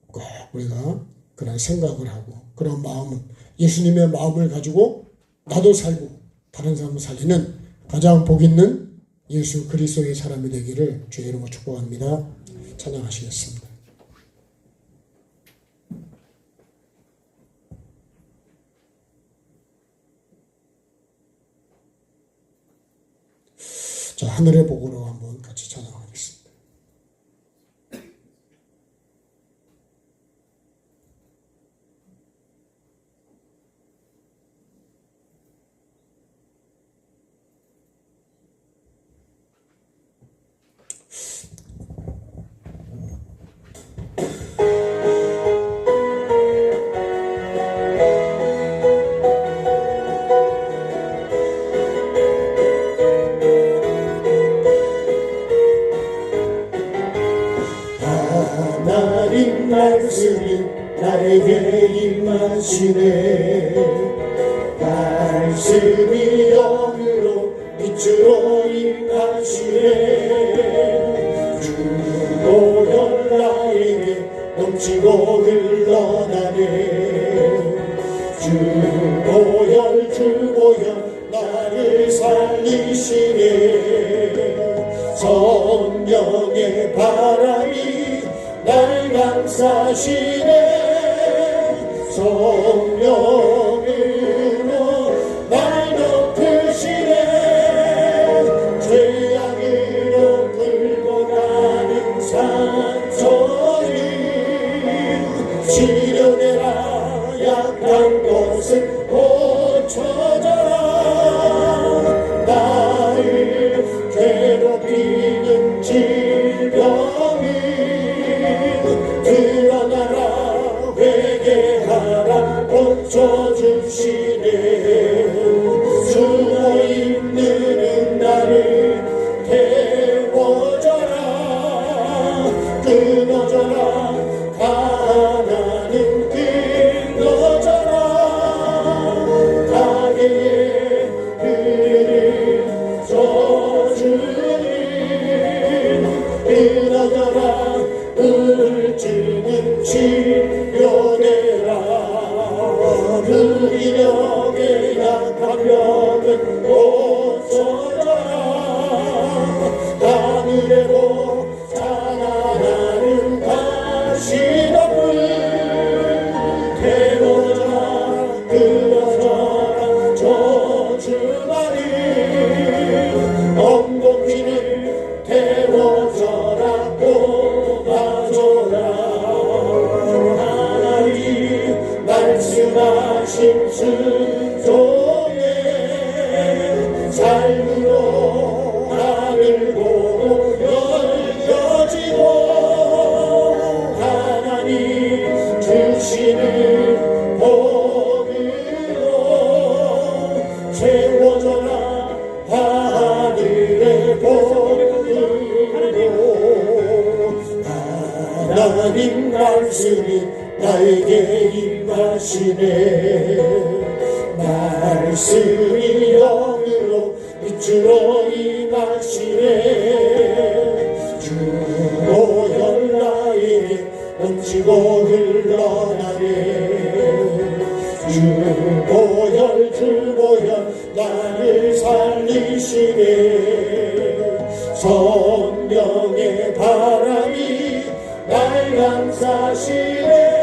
꼭 우리가 그런 생각을 하고 그런 마음을, 예수님의 마음을 가지고 나도 살고 다른 사람을 살리는 가장 복 있는 예수 그리스도의 사람이 되기를 주의 이름으로 축복합니다. 찬양하시겠습니다. 자, 하늘의 복으로 한번 같이 찬양하겠습니다. 하나님 말씀이 나에게 임하시네. 말씀이 영으로 빛으로 임하시네. 주보혈 나에게 넘치고 흘러나네. 주보혈 나를 살리시네. 성령의 바람이 날 감싸시네. 성령으로 날 덮으시네. 죄악으로 끌고 가는 산소를 치료되라. 약한 곳은 고쳐져라. 나를 괴롭히는 질병이 드러나라. 회개하라. 고쳐주시네. 숨어있는 나를 태워줘라. 끊어져라. 가난은 끊어져라. 가게의 그를 저주는 끊어져라. 우울증은 치료되라. 무기력의 약한 병은 고쳐져라. 하늘에도 찬양하는 가시 높은 태워져라. 끊어져라. 저주만이 엉겅퀴는 태워져라. 뽑아줘라. 말씀하신 순종의 삶으로 하늘 보고 열려지고 하나님 주시는 복으로 채워져라 하늘의 복으로 하나님 말씀이 나에게 임하시네 말씀이 영으로 빛으로 임하시네 주보혈 나에게 넘치고 흘러나네 주보혈 나를 살리시네 성령의 바람이 날 감싸시네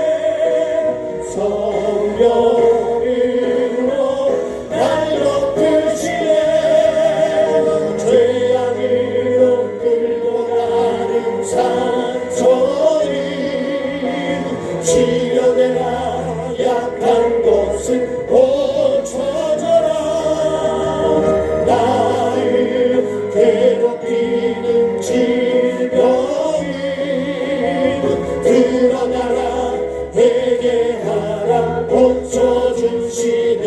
성령으로 날 덮으시네 죄악으로 끌고 가는 상처를 치료되라 약한 곳을 고쳐져라 나를 괴롭히는 질병을 드러나라 회개하라 고쳐주시네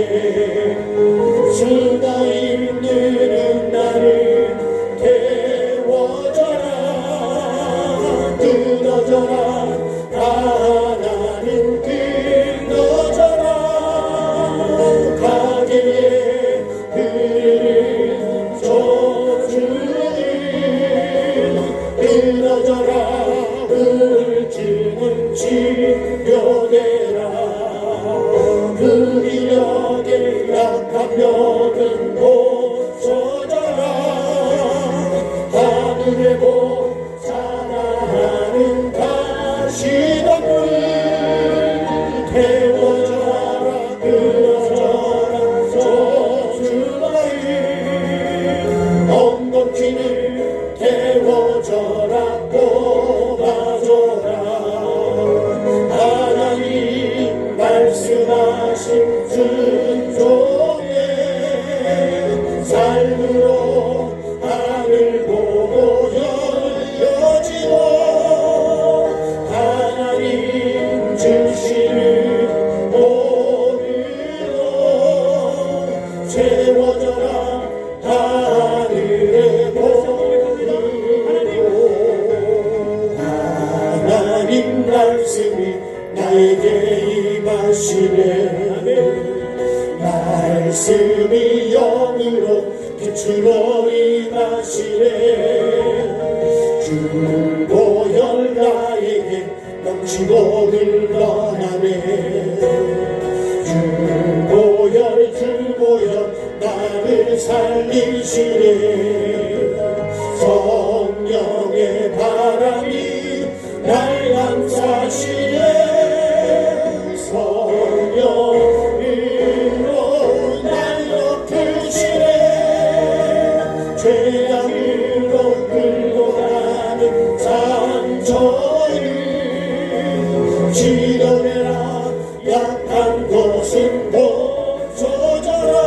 수가 있는 나를 태워져라 끊어져라 하나는 끊어져라 가게에 그를 줘주니 끊어져라 우울증은 치료되라 무기력의 약한 병은 고쳐져라 하늘에 보살아나는 가시덤불 태워져라 끊어져라 저주마이 엉겁히는 태워져라 뽑아줘라 하나님 말씀하신 순종의 삶으로 하늘 보고 열려지고 하나님 주시는 복으로 채워져라 하늘의 복으로 하나님 말씀이 나에게 임하시네 말씀이 영으로 빛으로 임하시네 주보혈 나에게 넘치고 흘러나네 주보혈 나를 살리시네 성령의 바람이 날 감싸시네 성령으로 날 덮으시네 죄악으로 끌고 가는 상처를 치료되라 약한 곳은 고쳐져라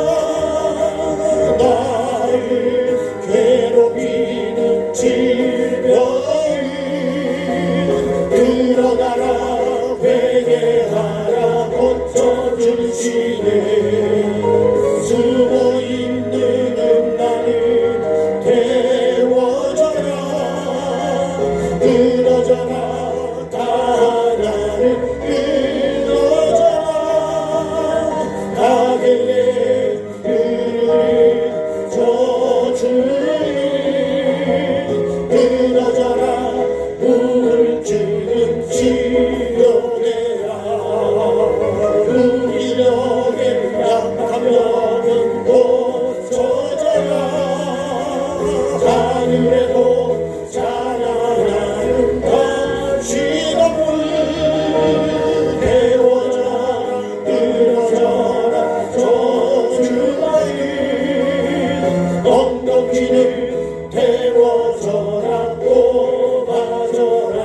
나를 괴롭히는 질병을 드러나라 회개하라 고쳐주시네 수고 있는 나를 태워져라 끊어져라 나를 끊어져라 가게에 그를 줘주니 끊어져라 우울증은 치료되라 무기력의 약한 병은 고쳐져라 하늘에도 자라나는 가시덤불 태워져라 끊어져라 저주마이 엉덩이를 태워져라 뽑아줘라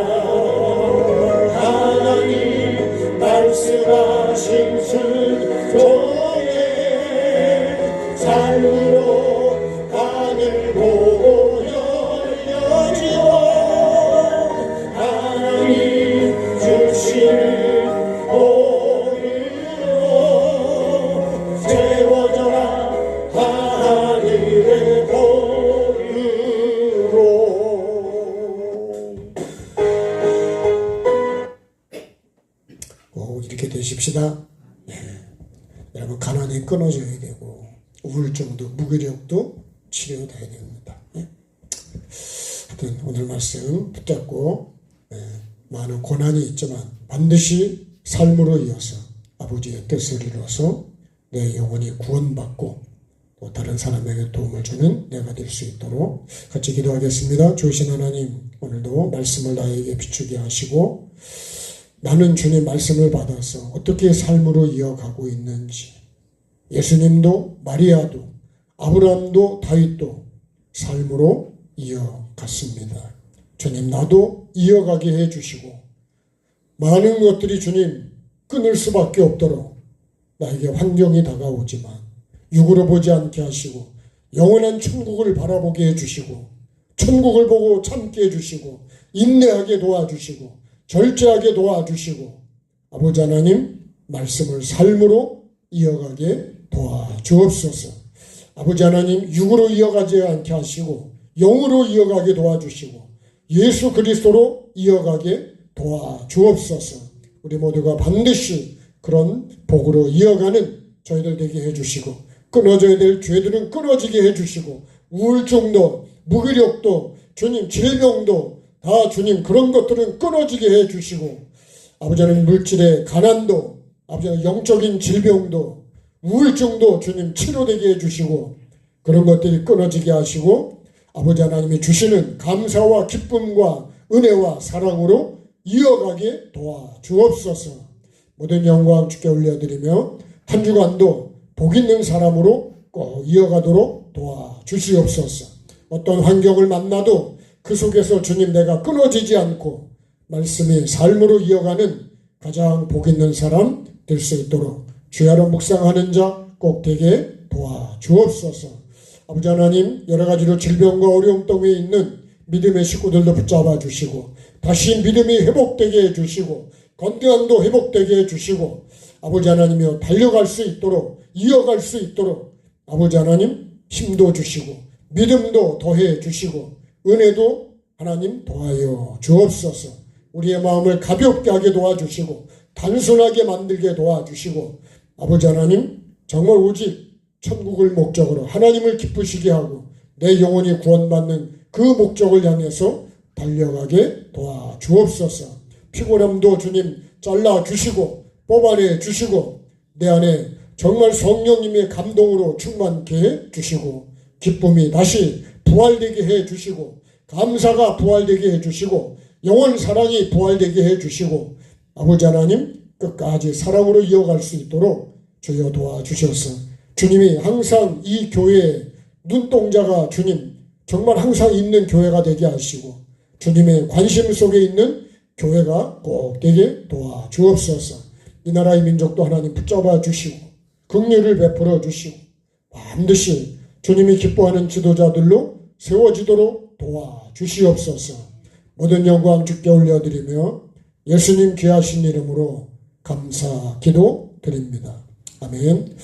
보리로 세워져라 하늘의 보리로. 꼭 이렇게 되십시다. 여러분, 가난이 끊어져야 되고 우울증도 무기력도 치료돼야 됩니다. 하여튼 오늘 말씀 붙잡고 많은 고난이 있지만 반드시 삶으로 이어서 아버지의 뜻을 이루어서 내 영혼이 구원받고 또 다른 사람에게 도움을 주는 내가 될 수 있도록 같이 기도하겠습니다. 주신 하나님, 오늘도 말씀을 나에게 비추게 하시고 나는 주님 말씀을 받아서 어떻게 삶으로 이어가고 있는지, 예수님도 마리아도 아브라함도 다윗도 삶으로 이어갔습니다. 주님, 나도 이어가게 해주시고 많은 것들이 주님 끊을 수밖에 없도록 나에게 환경이 다가오지만 육으로 보지 않게 하시고 영원한 천국을 바라보게 해주시고 천국을 보고 참게 해주시고 인내하게 도와주시고 절제하게 도와주시고 아버지 하나님 말씀을 삶으로 이어가게 도와주옵소서. 아버지 하나님, 육으로 이어가지 않게 하시고 영으로 이어가게 도와주시고 예수 그리스도로 이어가게 도와주옵소서. 우리 모두가 반드시 그런 복으로 이어가는 저희들 되게 해주시고 끊어져야 될 죄들은 끊어지게 해주시고 우울증도 무기력도 주님 질병도 다 주님 그런 것들은 끊어지게 해주시고 아버지 하나님 물질의 가난도 아버지 하나님 영적인 질병도 우울증도 주님 치료되게 해주시고 그런 것들이 끊어지게 하시고 아버지 하나님이 주시는 감사와 기쁨과 은혜와 사랑으로 이어가게 도와주옵소서. 모든 영광 주께 올려드리며 한 주간도 복 있는 사람으로 꼭 이어가도록 도와주시옵소서. 어떤 환경을 만나도 그 속에서 주님 내가 끊어지지 않고 말씀이 삶으로 이어가는 가장 복 있는 사람 될 수 있도록 주야로 묵상하는 자 꼭 되게 도와주옵소서. 아버지 하나님, 여러 가지로 질병과 어려움 동에 있는 믿음의 식구들도 붙잡아 주시고 다시 믿음이 회복되게 해주시고 건강도 회복되게 해주시고 아버지 하나님이여 달려갈 수 있도록 이어갈 수 있도록 아버지 하나님 힘도 주시고 믿음도 더해 주시고 은혜도 하나님 더하여 주옵소서. 우리의 마음을 가볍게 하게 도와주시고 단순하게 만들게 도와주시고 아버지 하나님 정말 오직 천국을 목적으로 하나님을 기쁘시게 하고 내 영혼이 구원받는 그 목적을 향해서 달려가게 도와주옵소서. 피곤함도 주님 잘라주시고 뽑아내 주시고 내 안에 정말 성령님의 감동으로 충만케 해 주시고 기쁨이 다시 부활되게 해 주시고 감사가 부활되게 해 주시고 영원 사랑이 부활되게 해 주시고 아버지 하나님 끝까지 사랑으로 이어갈 수 있도록 주여 도와주셔서 주님이 항상 이 교회의 눈동자가 주님 정말 항상 있는 교회가 되게 하시고 주님의 관심 속에 있는 교회가 꼭 되게 도와주옵소서. 이 나라의 민족도 하나님 붙잡아 주시고 긍휼을 베풀어 주시고 반드시 주님이 기뻐하는 지도자들로 세워지도록 도와주시옵소서. 모든 영광 주께 올려드리며 예수님 귀하신 이름으로 감사 기도 드립니다. 아멘.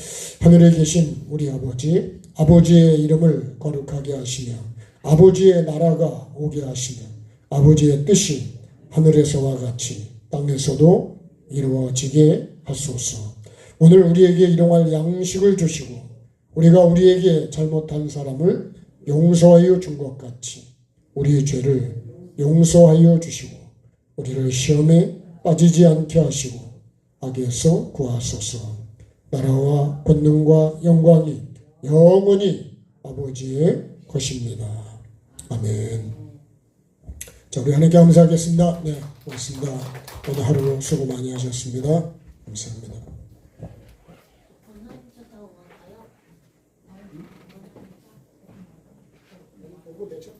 하늘에 계신 우리 아버지, 아버지의 이름을 거룩하게 하시며 아버지의 나라가 오게 하시며 아버지의 뜻이 하늘에서와 같이 땅에서도 이루어지게 하소서. 오늘 우리에게 일용할 양식을 주시고 우리가 우리에게 잘못한 사람을 용서하여 준 것 같이 우리의 죄를 용서하여 주시고 우리를 시험에 빠지지 않게 하시고 악에서 구하소서. 나라와 권능과 영광이 영원히 아버지의 것입니다. 아멘. 자, 우리 하나님께 감사하겠습니다. 네, 고맙습니다. 오늘 하루 수고 많이 하셨습니다. 감사합니다. 보고 되죠?